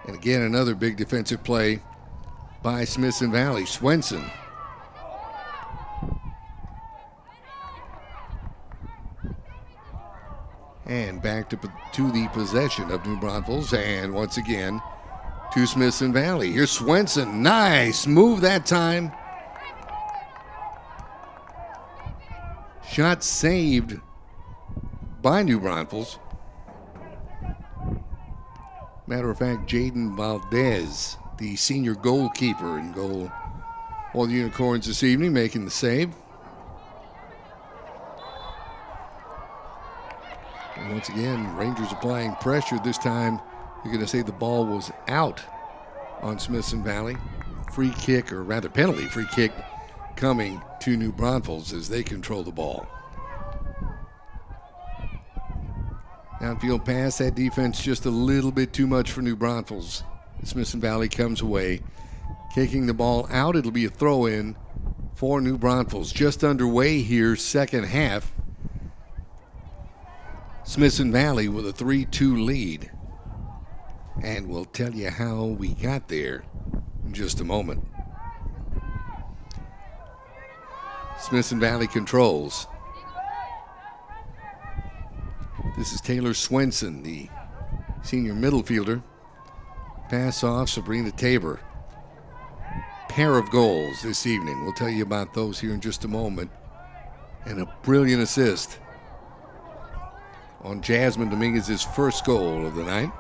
And again, another big defensive play by Smithson Valley. Swenson. And back to the possession of New Braunfels. And once again, to Smithson Valley. Here's Swenson. Nice move that time. Shot saved by New Braunfels. Matter of fact, Jaden Valdez, the senior goalkeeper in goal for the Unicorns this evening, making the save. And once again, Rangers applying pressure. This time, you're going to say the ball was out on Smithson Valley. Free kick, or rather penalty free kick, coming to New Braunfels as they control the ball. Downfield pass, that defense just a little bit too much for New Braunfels. Smithson Valley comes away, kicking the ball out. It'll be a throw-in for New Braunfels. Just underway here, second half. Smithson Valley with a 3-2 lead. And we'll tell you how we got there in just a moment. Smithson Valley controls. This is Taylor Swenson, the senior middle fielder. Pass off Sabrina Tabor. Pair of goals this evening. We'll tell you about those here in just a moment. And a brilliant assist on Jasmine Dominguez's first goal of the night.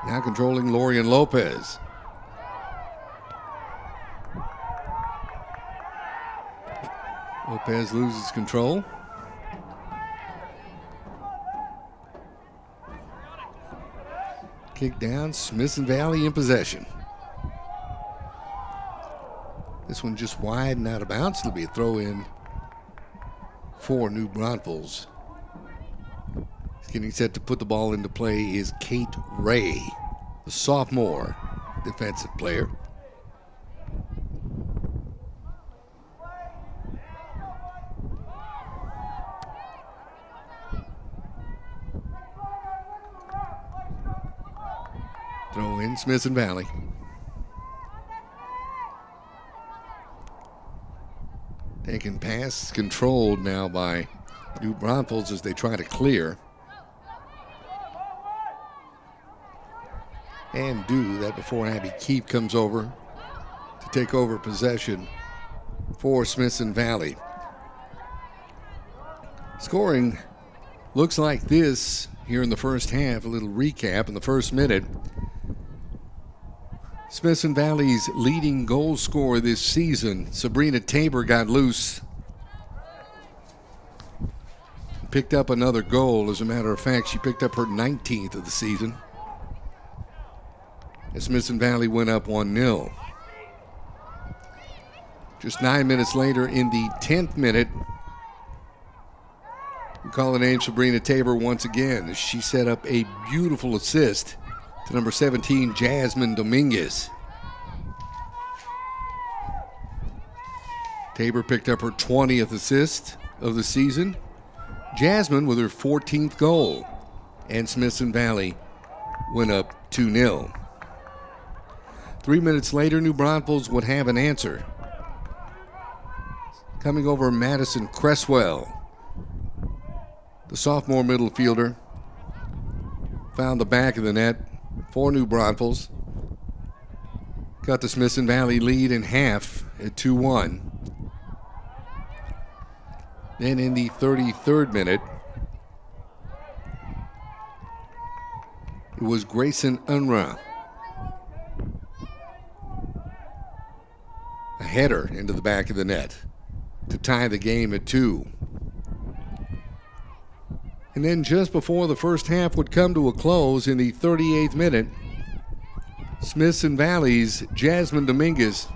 Now controlling Lorian Lopez. Lopez loses control. Kick down, Smithson Valley in possession. This one just wide and out of bounds. It'll be a throw in for New Braunfels. Getting set to put the ball into play is Kate Ray, the sophomore defensive player. Throw in Smithson Valley. Taking pass controlled now by New Braunfels as they try to clear. And do that before Abby Keefe comes over to take over possession for Smithson Valley. Scoring looks like this here in the first half. A little recap in the first minute. Smithson Valley's leading goal scorer this season, Sabrina Tabor, got loose. Picked up another goal. As a matter of fact, she picked up her 19th of the season. And Smithson Valley went up 1-0. Just 9 minutes later, in the 10th minute, we call the name Sabrina Tabor once again as she set up a beautiful assist to number 17, Jasmine Dominguez. Tabor picked up her 20th assist of the season. Jasmine with her 14th goal. And Smithson Valley went up 2-0. 3 minutes later, New Braunfels would have an answer. Coming over Madison Cresswell, the sophomore middle fielder, found the back of the net for New Braunfels. Got the Smithson Valley lead in half at 2-1. Then in the 33rd minute, it was Grayson Unruh A header into the back of the net to tie the game at 2. And then just before the first half would come to a close in the 38th minute, Smithson Valley's Jasmine Dominguez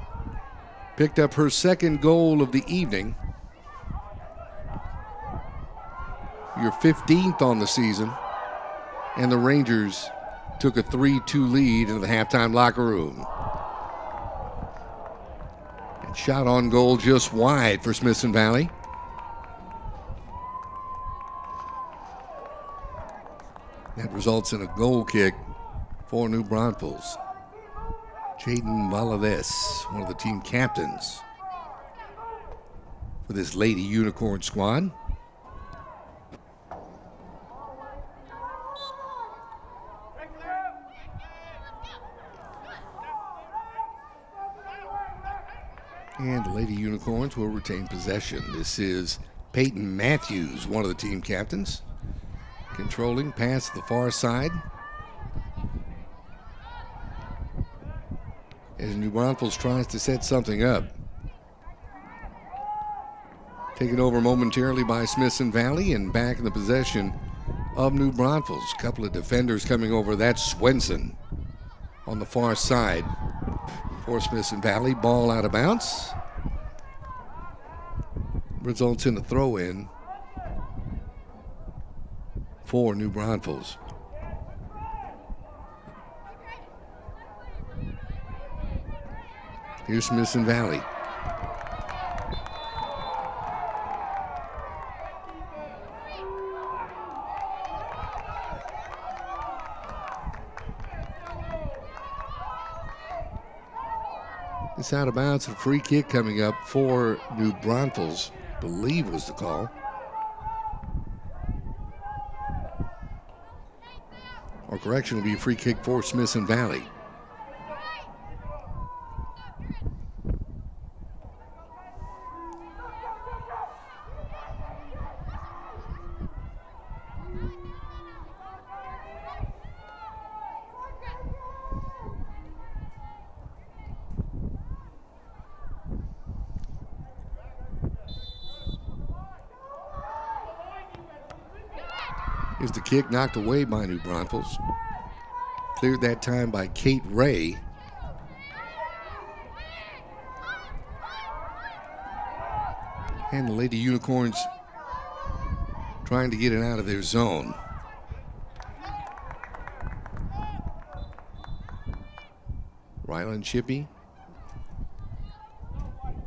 picked up her second goal of the evening. Your 15th on the season. And the Rangers took a 3-2 lead in the halftime locker room. And shot on goal just wide for Smithson Valley. That results in a goal kick for New Braunfels. Jaden Valadez, one of the team captains for this Lady Unicorn squad. And the Lady Unicorns will retain possession. This is Peyton Matthews, one of the team captains. Controlling past the far side. As New Braunfels tries to set something up. Taken over momentarily by Smithson Valley and back in the possession of New Braunfels. A couple of defenders coming over. That's Swenson on the far side for Smithson Valley. Ball out of bounds. Results in a throw-in for New Braunfels. Here's Smithson Valley. It's out of bounds. A free kick coming up for New Braunfels, I believe was the call. Or correction, will be a free kick for Smithson Valley. Here's the kick knocked away by New Braunfels. Cleared that time by Kate Ray. And the Lady Unicorns trying to get it out of their zone. Ryland Chippy.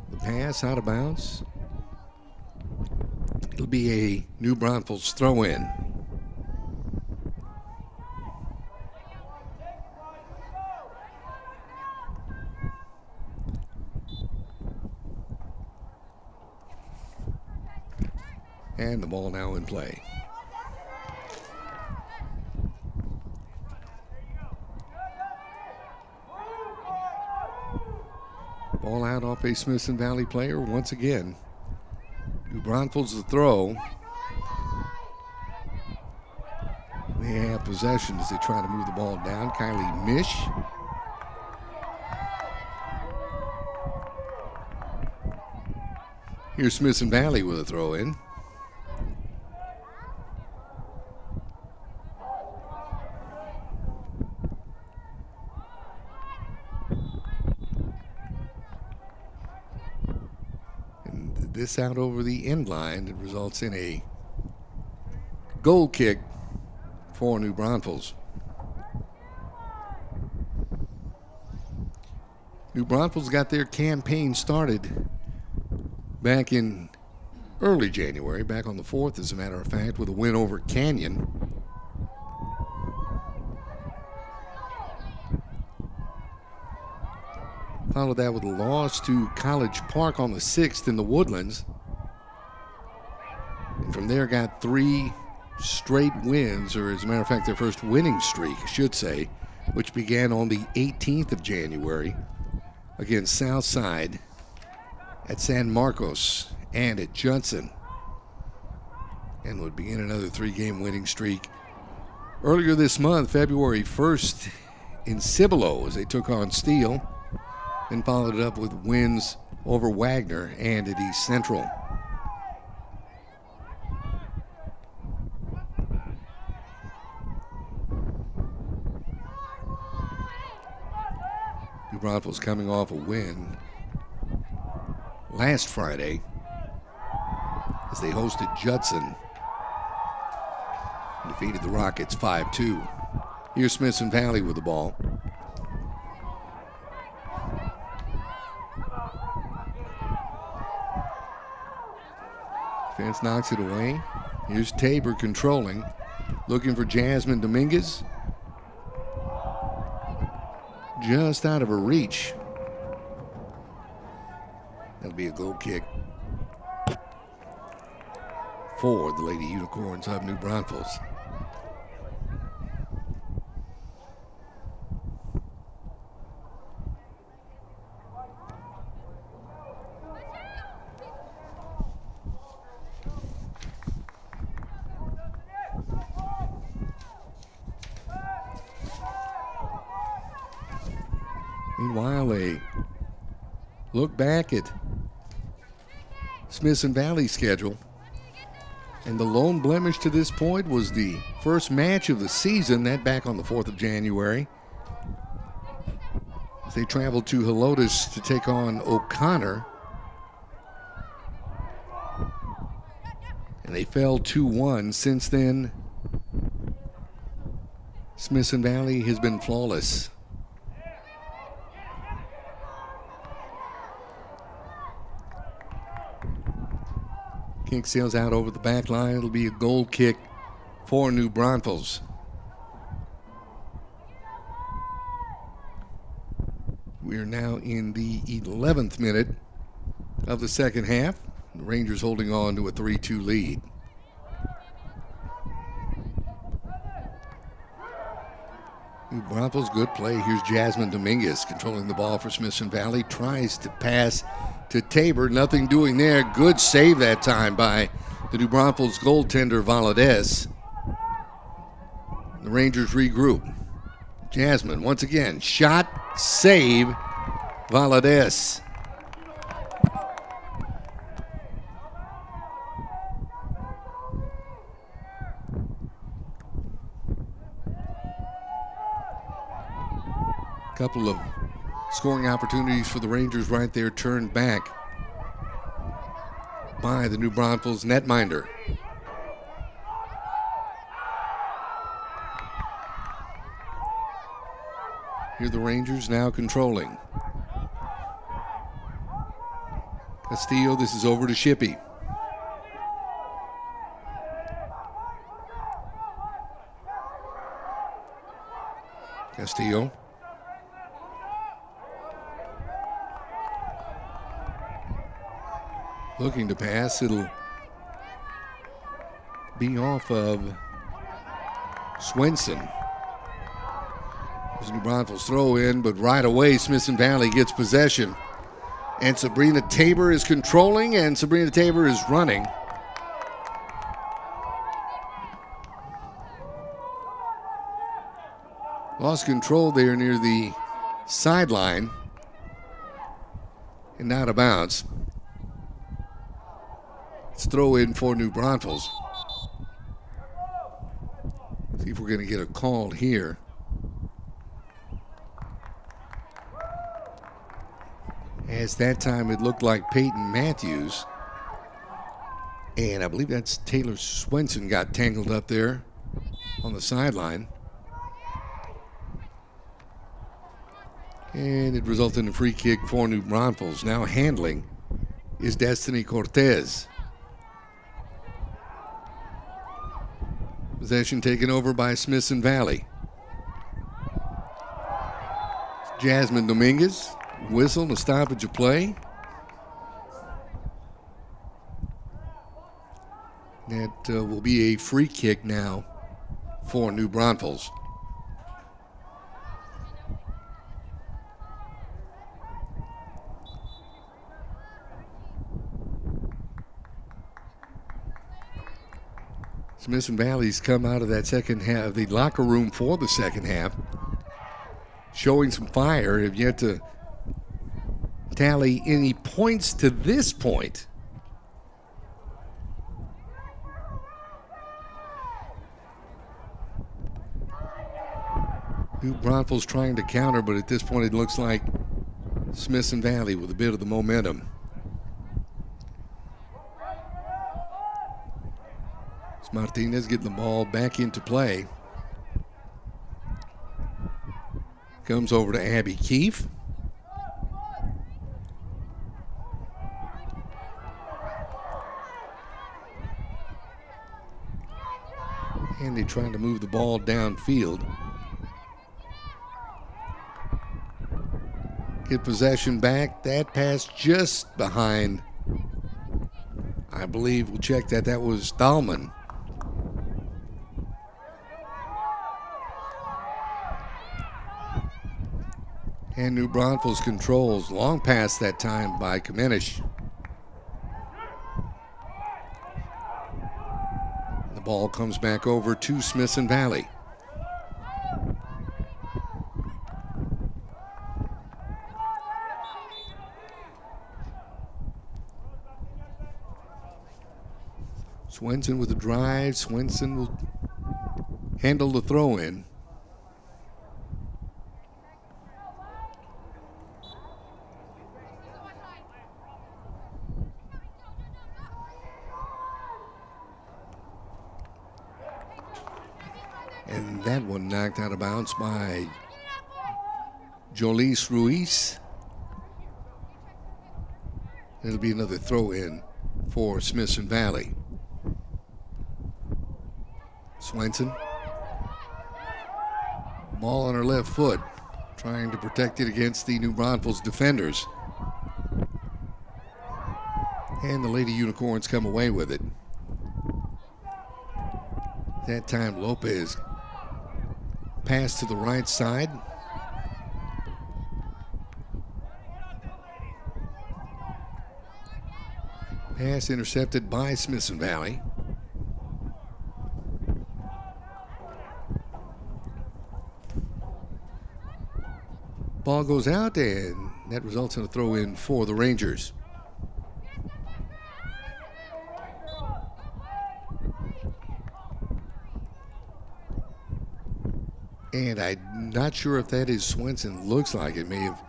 The pass out of bounds. It'll be a New Braunfels throw-in. And the ball now in play. Ball out off a Smithson Valley player once again. New Braunfels the throw. They have possession as they try to move the ball down. Kylie Mish. Here's Smithson Valley with a throw in. This out over the end line. It results in a goal kick for New Braunfels. New Braunfels got their campaign started back in early January, back on the 4th, as a matter of fact, with a win over Canyon. Followed that with a loss to College Park on the 6th in the Woodlands. And from there got 3 straight wins, or as a matter of fact, their first winning streak, I should say, which began on the 18th of January against Southside at San Marcos and at Judson. And would begin another 3-game winning streak earlier this month, February 1st, in Cibolo as they took on Steele. And followed it up with wins over Wagner and at East Central. New Braunfels coming off a win last Friday as they hosted Judson. Defeated the Rockets 5-2. Here's Smithson Valley with the ball. Defense knocks it away. Here's Tabor controlling. Looking for Jasmine Dominguez. Just out of her reach. That'll be a goal kick for the Lady Unicorns of New Braunfels. Meanwhile, a look back at Smithson Valley's schedule. And the lone blemish to this point was the first match of the season, that back on the 4th of January. They traveled to Helotes to take on O'Connor. And they fell 2-1. Since then, Smithson Valley has been flawless. Kick sails out over the back line. It'll be a goal kick for New Braunfels. We are now in the 11th minute of the second half. The Rangers holding on to a 3-2 lead. New Braunfels, good play. Here's Jasmine Dominguez controlling the ball for Smithson Valley. Tries to pass to Tabor. Nothing doing there. Good save that time by the New Braunfels goaltender Valadez. The Rangers regroup. Jasmine once again. Shot, save, Valadez. Couple of scoring opportunities for the Rangers right there, turned back by the New Braunfels netminder. Here the Rangers now controlling. Castillo, this is over to Shippey. Castillo. Looking to pass, it'll be off of Swenson. There's New Braunfels throw in, but right away Smithson Valley gets possession. And Sabrina Tabor is controlling, and Sabrina Tabor is running. Lost control there near the sideline and out of bounds. Let's throw in for New Braunfels. See if we're going to get a call here. As that time it looked like Peyton Matthews. And I believe that's Taylor Swenson got tangled up there on the sideline. And it resulted in a free kick for New Braunfels. Now handling is Destiny Cortez. Possession taken over by Smithson Valley. Jasmine Dominguez. Whistle, a stoppage of play. That will be a free kick now for New Braunfels. Smithson Valley's come out of that second half, the locker room for the second half, showing some fire, have yet to tally any points to this point. New Braunfels trying to counter, but at this point it looks like Smithson Valley with a bit of the momentum. It's Martinez getting the ball back into play. Comes over to Abby Keefe. And they're trying to move the ball downfield. Get possession back. That pass just behind. I believe, we'll check that. That was Dahlman. And New Braunfels controls. Long pass that time by Kamenish. The ball comes back over to Smithson Valley. Swenson with the drive. Swenson will handle the throw in. And that one knocked out of bounds by Jolise Ruiz. It'll be another throw in for Smithson Valley. Swenson. Ball on her left foot, trying to protect it against the New Braunfels defenders. And the Lady Unicorns come away with it. That time Lopez passed to the right side. Pass intercepted by Smithson Valley. Ball goes out, and that results in a throw in for the Rangers. And I'm not sure if that is Swenson. Looks like it may have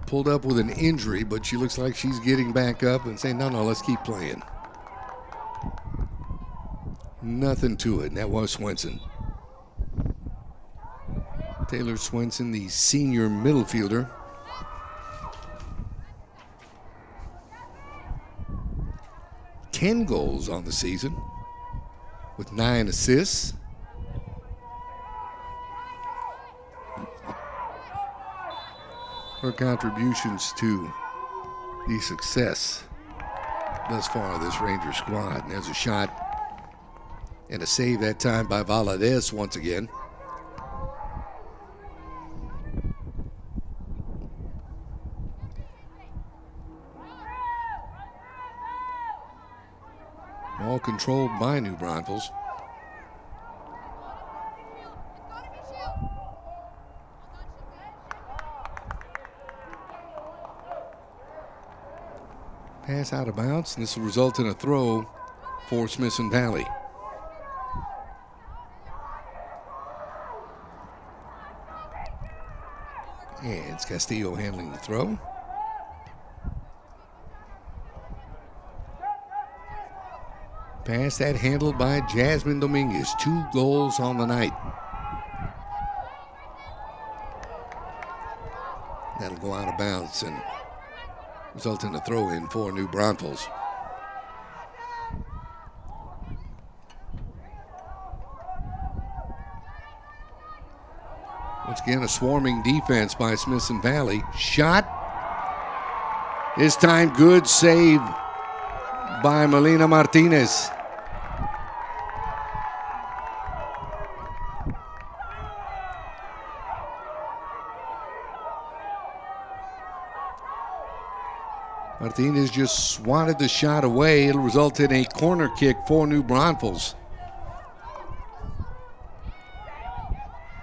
pulled up with an injury, but she looks like she's getting back up and saying, no, let's keep playing. Nothing to it, and that was Swenson. Taylor Swenson, the senior middle fielder. Ten goals on the season with 9 assists. Her contributions to the success thus far of this Ranger squad. And there's a shot and a save that time by Valadez once again. All controlled by New Braunfels. Pass out of bounds, and this will result in a throw for Smithson Valley. And it's Castillo handling the throw. Pass that handled by Jasmine Dominguez. 2 goals on the night. That'll go out of bounds and result in a throw in for New Braunfels. Once again, a swarming defense by Smithson Valley. Shot. This time good save by Melina Martinez. Martinez just swatted the shot away. It'll result in a corner kick for New Braunfels.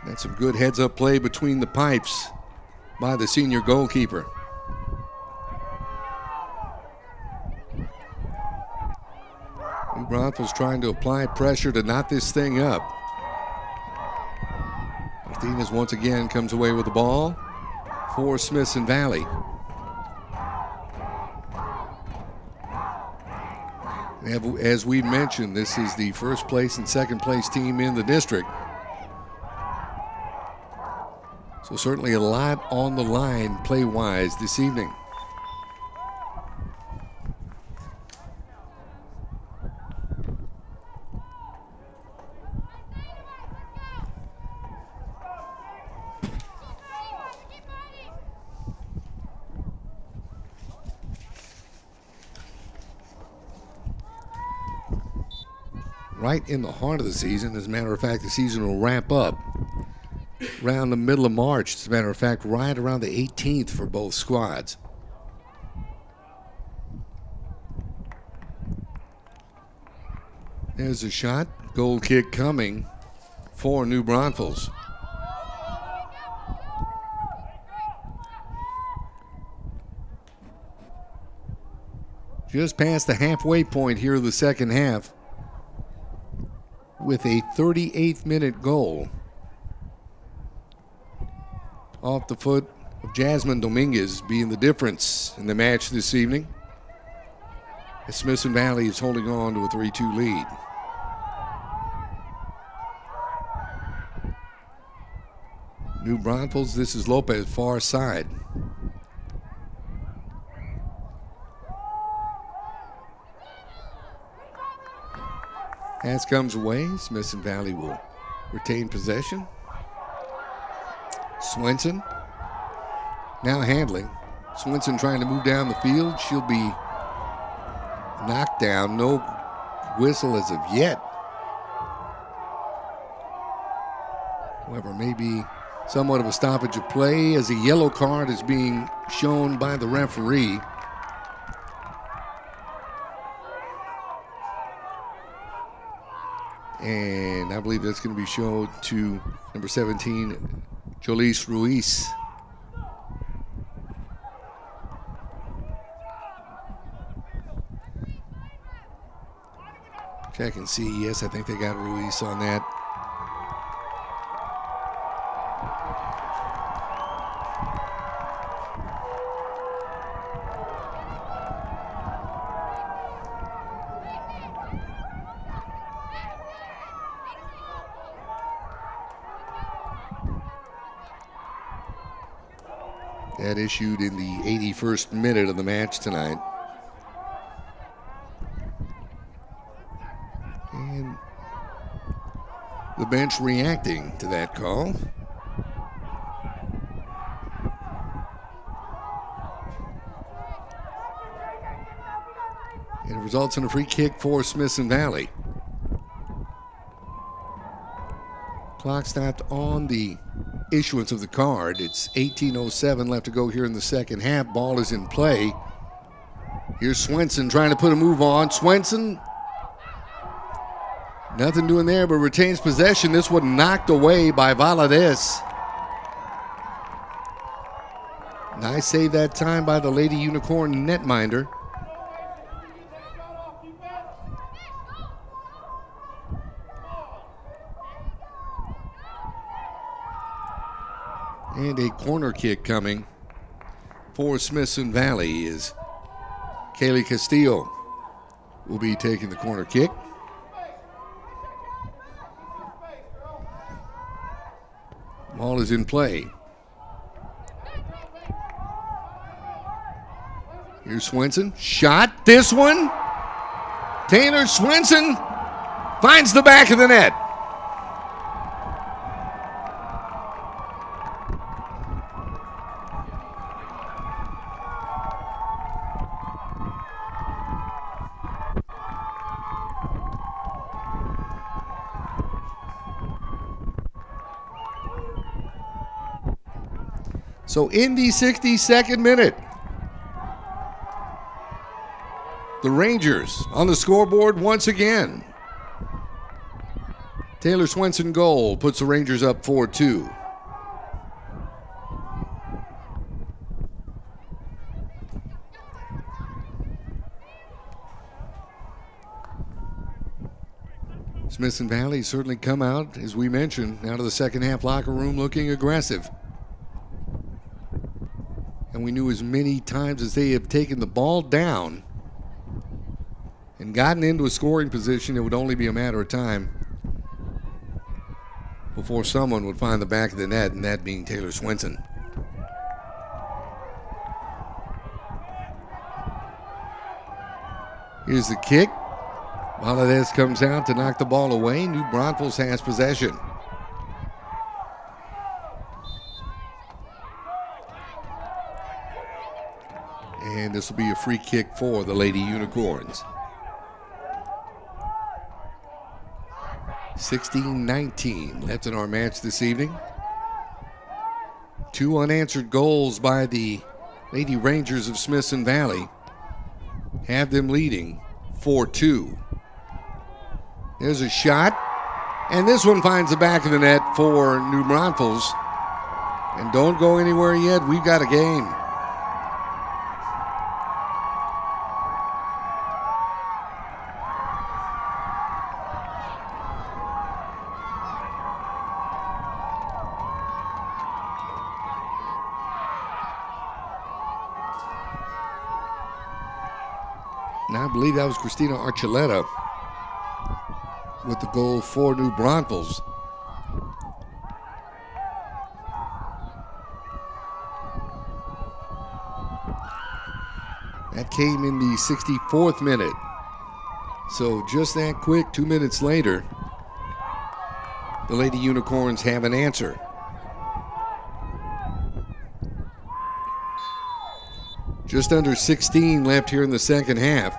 That And some good heads-up play between the pipes by the senior goalkeeper. New Braunfels trying to apply pressure to knot this thing up. Martinez once again comes away with the ball for Smithson Valley. As we mentioned, this is the first place and second place team in the district. So certainly a lot on the line play-wise this evening. Right in the heart of the season. As a matter of fact, the season will wrap up around the middle of March. As a matter of fact, right around the 18th for both squads. There's a shot. Goal kick coming for New Braunfels. Just past the halfway point here of the second half, with a 38th minute goal off the foot of Jasmine Dominguez being the difference in the match this evening, as Smithson Valley is holding on to a 3-2 lead. New Braunfels, this is Lopez, far side. Pass comes away. Smithson Valley will retain possession. Swenson now handling. Swenson trying to move down the field. She'll be knocked down. No whistle as of yet. However, maybe somewhat of a stoppage of play as a yellow card is being shown by the referee. And I believe that's going to be shown to number 17, Jolise Ruiz. Check and see. Yes, I think they got Ruiz on that. That issued in the 81st minute of the match tonight. And the bench reacting to that call. And it results in a free kick for Smithson Valley. Clock stopped on the issuance of the card. It's 18:07 left to go here in the second half. Ball is in play. Here's Swenson trying to put a move on. Swenson, nothing doing there, but retains possession. This one knocked away by Valadez. Nice save that time by the Lady Unicorn netminder. And a corner kick coming for Smithson Valley is Kaylee Castillo will be taking the corner kick. Ball is in play. Here's Swenson. Shot. This one. Taylor Swenson finds the back of the net. So in the 62nd minute, the Rangers on the scoreboard once again. Taylor Swenson goal puts the Rangers up 4-2. Smithson Valley certainly come out, as we mentioned, out of the second half locker room looking aggressive. And we knew as many times as they have taken the ball down and gotten into a scoring position, it would only be a matter of time before someone would find the back of the net, and that being Taylor Swenson. Here's the kick. Valadez comes out to knock the ball away. New Braunfels has possession. And this will be a free kick for the Lady Unicorns. 16-19 left in our match this evening. 2 unanswered goals by the Lady Rangers of Smithson Valley have them leading 4-2. There's a shot, and this one finds the back of the net for New Braunfels. And don't go anywhere yet, we've got a game. And I believe that was Christina Archuleta with the goal for New Braunfels. That came in the 64th minute. So just that quick, 2 minutes later, the Lady Unicorns have an answer. Just under 16 left here in the second half.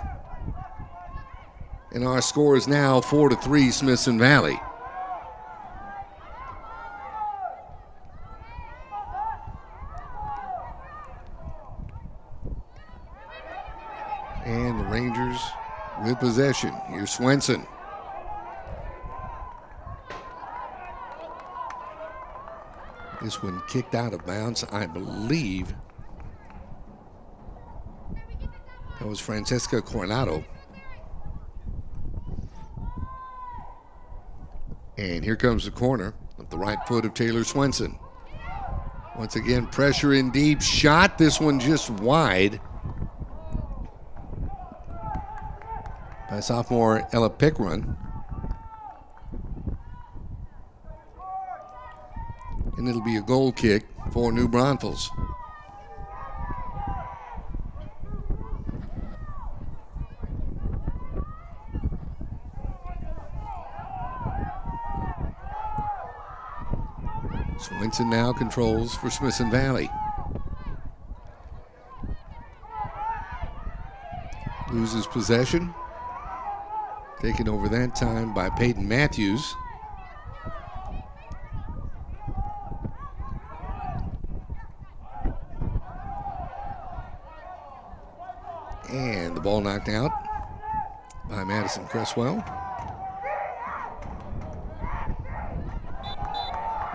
And our score is now 4-3 Smithson Valley. And the Rangers with possession. Here's Swenson. This one kicked out of bounds, I believe. That was Francesca Coronado. And here comes the corner of the right foot of Taylor Swenson. Once again, pressure in deep. Shot. This one just wide. By sophomore Ella Pickron. And it'll be a goal kick for New Braunfels. Swenson now controls for Smithson Valley. Loses possession. Taken over that time by Peyton Matthews. And the ball knocked out by Madison Cresswell.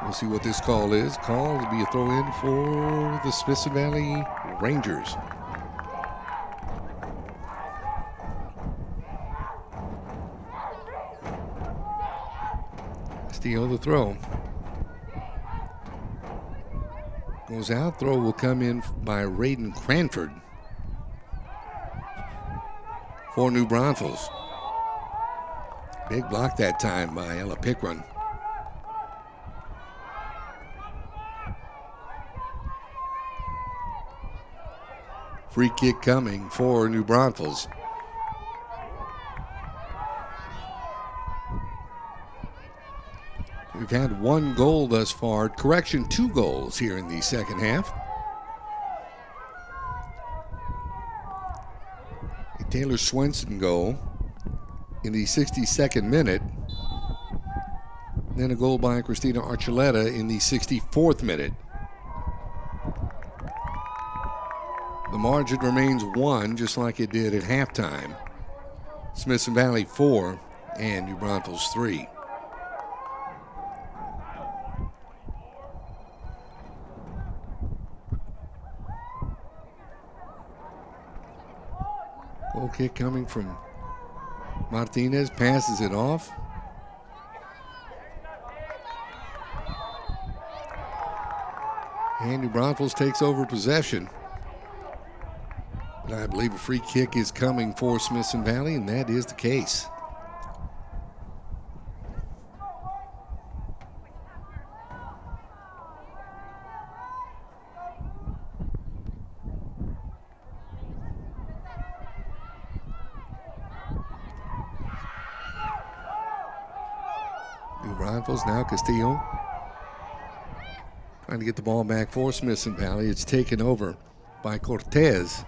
We'll see what this call is. Call will be a throw-in for the Smithson Valley Rangers. Steal the throw. Goes out. Throw will come in by Raiden Cranford for New Braunfels. Big block that time by Ella Pickron. Free kick coming for New Braunfels. We've had 1 goal thus far. Correction, 2 goals here in the second half. A Taylor Swenson goal in the 62nd minute. Then a goal by Christina Archuleta in the 64th minute. The margin remains 1, just like it did at halftime. Smithson Valley 4 and New Braunfels 3. Goal kick coming from Martinez, passes it off. And New Braunfels takes over possession. But I believe a free kick is coming for Smithson Valley, and that is the case. New Braunfels, now Castillo. Trying to get the ball back for Smithson Valley. It's taken over by Cortez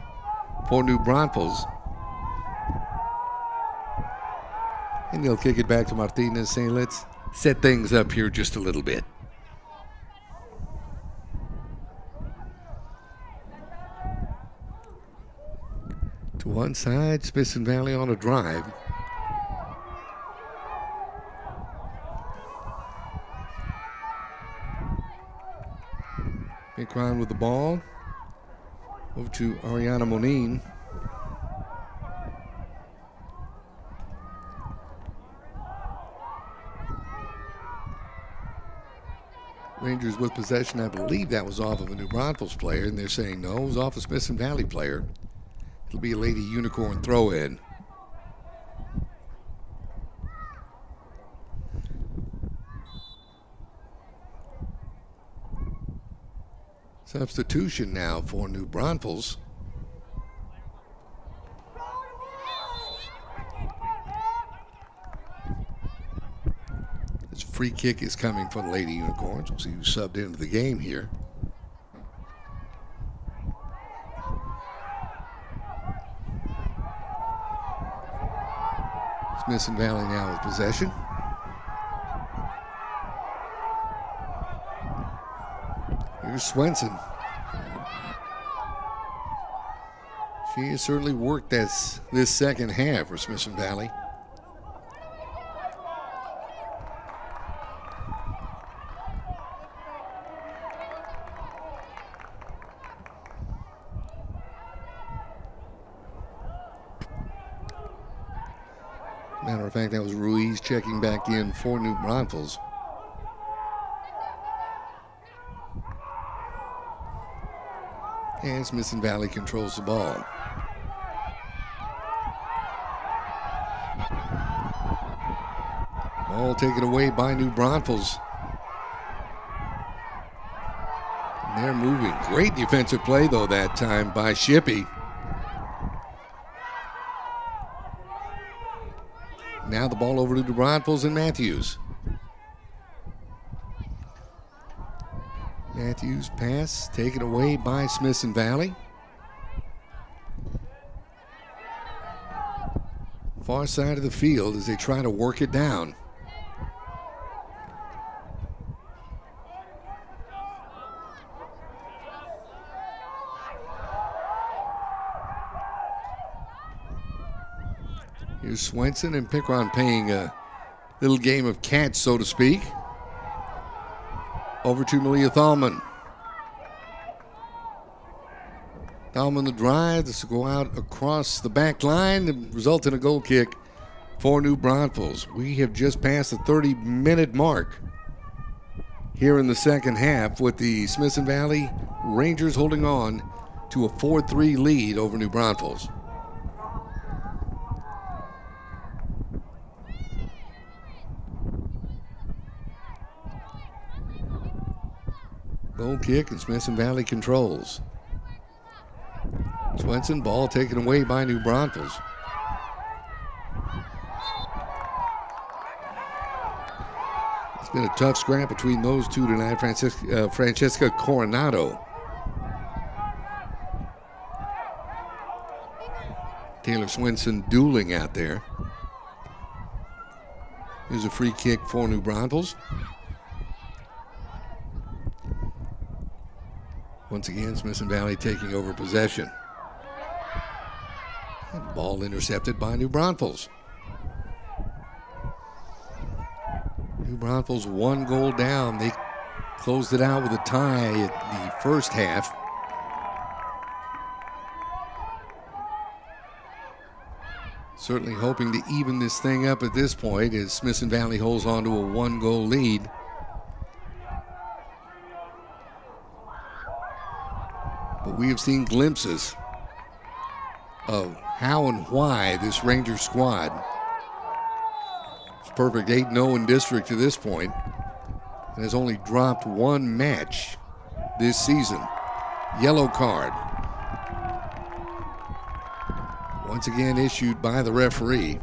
for New Braunfels. And they'll kick it back to Martinez, saying, let's set things up here just a little bit. To one side, Smithson Valley on a drive. Big round with the ball. Over to Ariana Monin. Rangers with possession. I believe that was off of a New Braunfels player, and they're saying no, it was off a Smithson Valley player. It'll be a Lady Unicorn throw-in. Substitution now for New Braunfels. This free kick is coming for the Lady Unicorns. We'll see who subbed into the game here. Smithson Valley now with possession. Here's Swenson. She has certainly worked this second half for Smithson Valley. Matter of fact, that was Ruiz checking back in for New Braunfels. And Smithson Valley controls the ball. Ball taken away by New Braunfels. And they're moving. Great defensive play, though, that time by Shippey. Now the ball over to New Braunfels and Matthews. Matthews pass taken away by Smithson Valley. Far side of the field as they try to work it down. Here's Swenson and Pickron playing a little game of catch, so to speak. Over to Malia Thalman. Thalman the drive. This will go out across the back line and result in a goal kick for New Braunfels. We have just passed the 30-minute mark here in the second half with the Smithson Valley Rangers holding on to a 4-3 lead over New Braunfels. Goal kick and Smithson Valley controls. Swenson, ball taken away by New Braunfels. It's been a tough scrap between those two tonight. Francesca Coronado. Taylor Swenson dueling out there. Here's a free kick for New Braunfels. Once again, Smithson Valley taking over possession. And ball intercepted by New Braunfels. New Braunfels 1 goal down. They closed it out with a tie at the first half. Certainly hoping to even this thing up at this point as Smithson Valley holds on to a 1-goal lead. But we have seen glimpses of how and why this Ranger squad is perfect 8-0 in district to this point and has only dropped one match this season. Yellow card. Once again issued by the referee.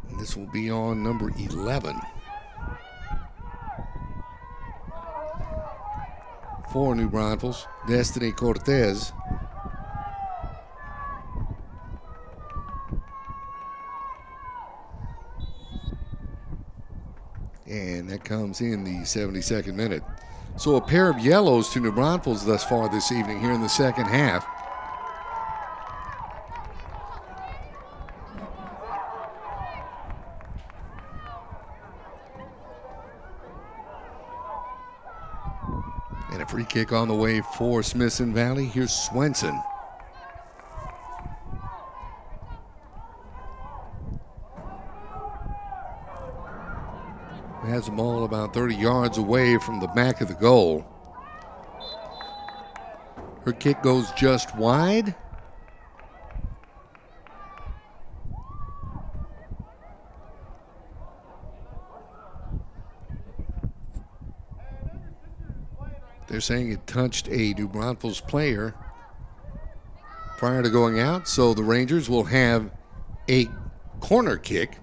And this will be on number 11. For New Braunfels, Destiny Cortez. And that comes in the 72nd minute. So a pair of yellows to New Braunfels thus far this evening here in the second half. And a free kick on the way for Smithson Valley. Here's Swenson. Has them all about 30 yards away from the back of the goal. Her kick goes just wide. They're saying it touched a New Braunfels player prior to going out, so the Rangers will have a corner kick.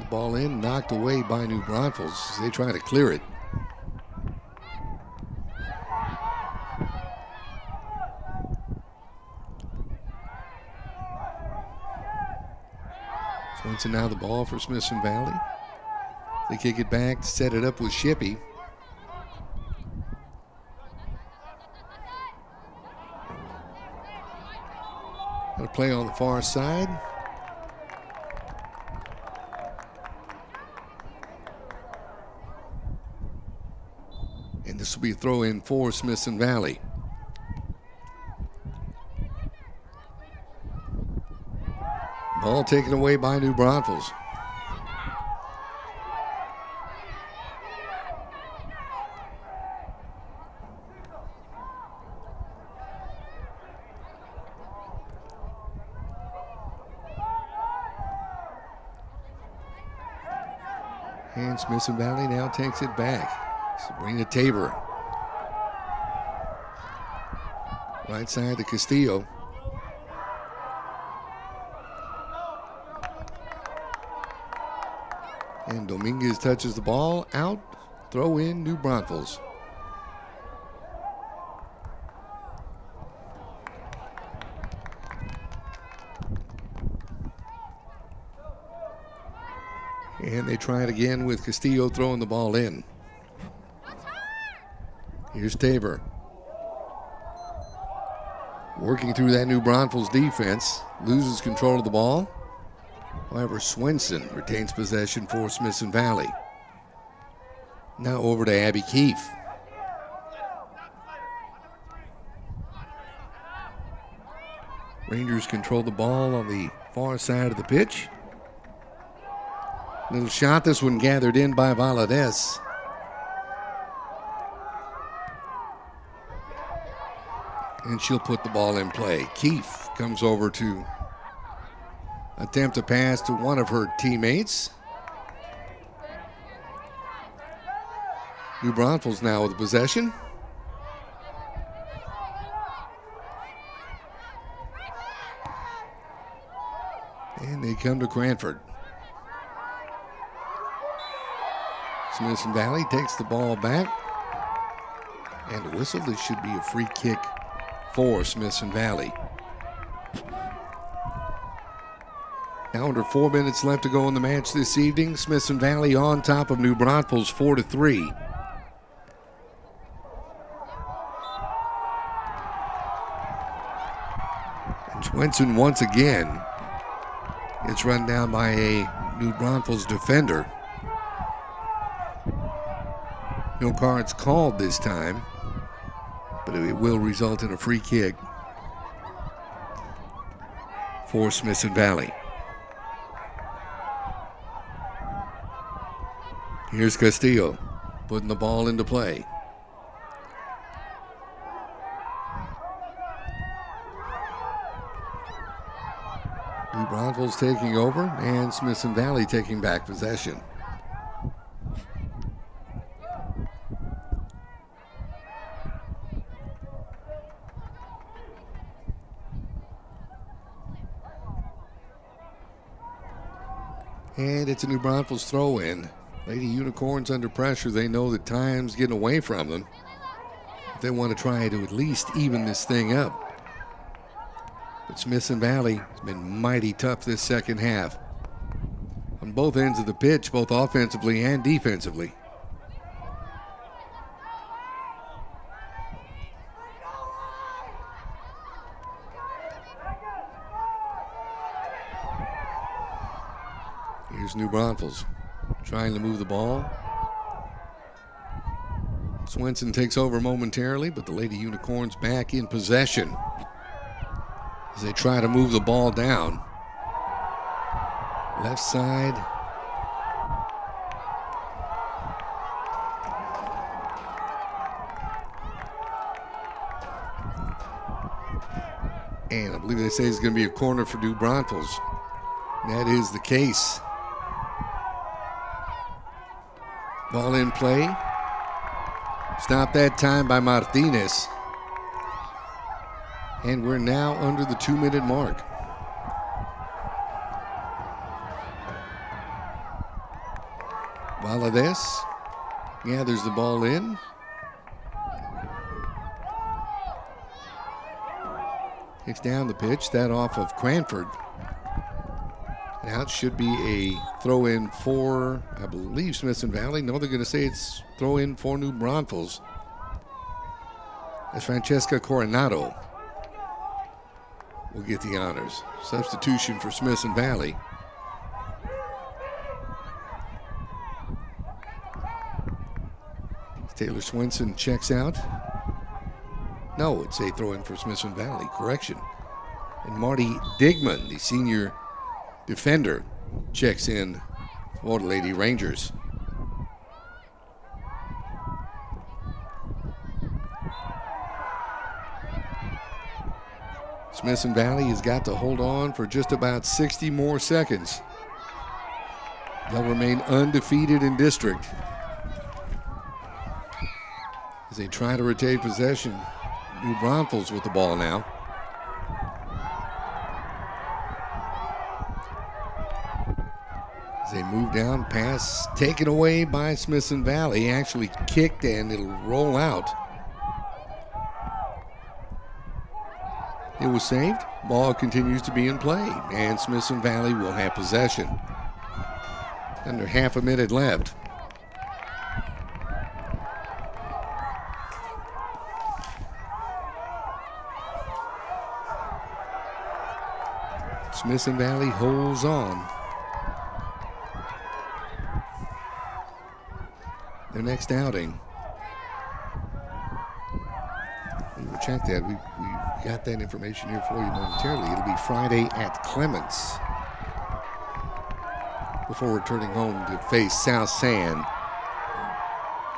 Ball in, knocked away by New Braunfels as they try to clear it. Swenson now the ball for Smithson Valley. They kick it back, set it up with Shippey. Got a play on the far side. And this will be a throw in for Smithson Valley. Ball taken away by New Braunfels. And Smithson Valley now takes it back. Sabrina Tabor. Right side to Castillo. And Dominguez touches the ball out. Throw in New Braunfels. And they try it again with Castillo throwing the ball in. Here's Tabor. Working through that New Braunfels defense. Loses control of the ball. However, Swenson retains possession for Smithson Valley. Now over to Abby Keefe. Rangers control the ball on the far side of the pitch. Little shot, this one gathered in by Valadez. And she'll put the ball in play. Keefe comes over to attempt a pass to one of her teammates. New Braunfels now with possession. And they come to Cranford. Smithson Valley takes the ball back. And a whistle. This should be a free kick for Smithson Valley. Now under 4 minutes left to go in the match this evening. Smithson Valley on top of New Braunfels 4-3. And Swenson once again It's run down by a New Braunfels defender. No cards called this time, but it will result in a free kick for Smithson Valley. Here's Castillo putting the ball into play. New Braunfels taking over and Smithson Valley taking back possession. And it's a New Braunfels throw-in. Lady Unicorns under pressure. They know that time's getting away from them. They want to try to at least even this thing up. But Smithson Valley has been mighty tough this second half. On both ends of the pitch, both offensively and defensively. Here's New Braunfels trying to move the ball. Swenson takes over momentarily, but the Lady Unicorns back in possession as they try to move the ball down. Left side. And I believe they say it's going to be a corner for New Braunfels. That is the case. Ball in play. Stopped that time by Martinez. And we're now under the 2-minute mark. Valadez gathers the ball in. Kicks down the pitch, that off of Cranford. Now it should be a throw-in for, I believe, Smithson Valley. No, they're going to say it's throw-in for New Braunfels. That's Francesca Coronado will get the honors. Substitution for Smithson Valley. Taylor Swenson checks out. No, it's a throw-in for Smithson Valley. Correction. And Marty Digman, the senior defender, checks in for the Lady Rangers. Smithson Valley has got to hold on for just about 60 more seconds. They'll remain undefeated in district as they try to retain possession. New Braunfels with the ball now. As they move down, pass taken away by Smithson Valley, actually kicked and it'll roll out. It was saved. Ball continues to be in play, and Smithson Valley will have possession. Under half a minute left. Smithson Valley holds on. Their next outing. We will check that. We got that information here for you momentarily. It'll be Friday at Clements before returning home to face South San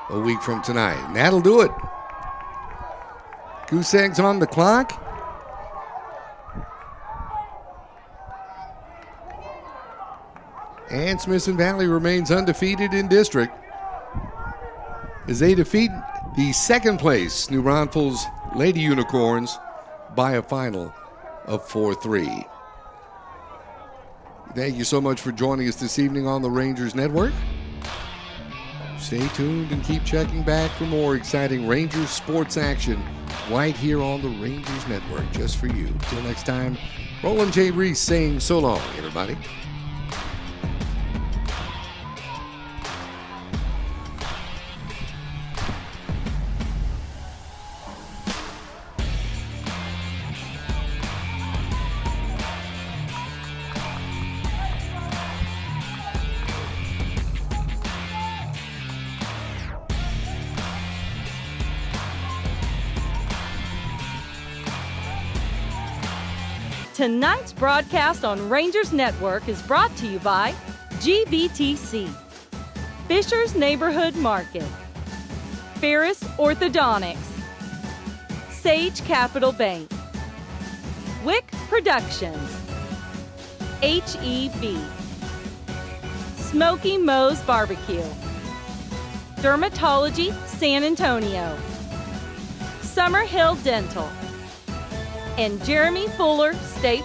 a week from tonight. And that'll do it. Goose eggs on the clock. And Smithson Valley remains undefeated in district as they defeat the second place New Braunfels Lady Unicorns by a final of 4-3. Thank you so much for joining us this evening on the Rangers Network. Stay tuned and keep checking back for more exciting Rangers sports action right here on the Rangers Network, just for you. Till next time, Roland J. Reese saying so long, everybody. Tonight's broadcast on Rangers Network is brought to you by GVTC, Fisher's Neighborhood Market, Ferris Orthodontics, Sage Capital Bank, Wick Productions, HEB, Smoky Moe's Barbecue, Dermatology San Antonio, Summerhill Dental, and Jeremy Fuller State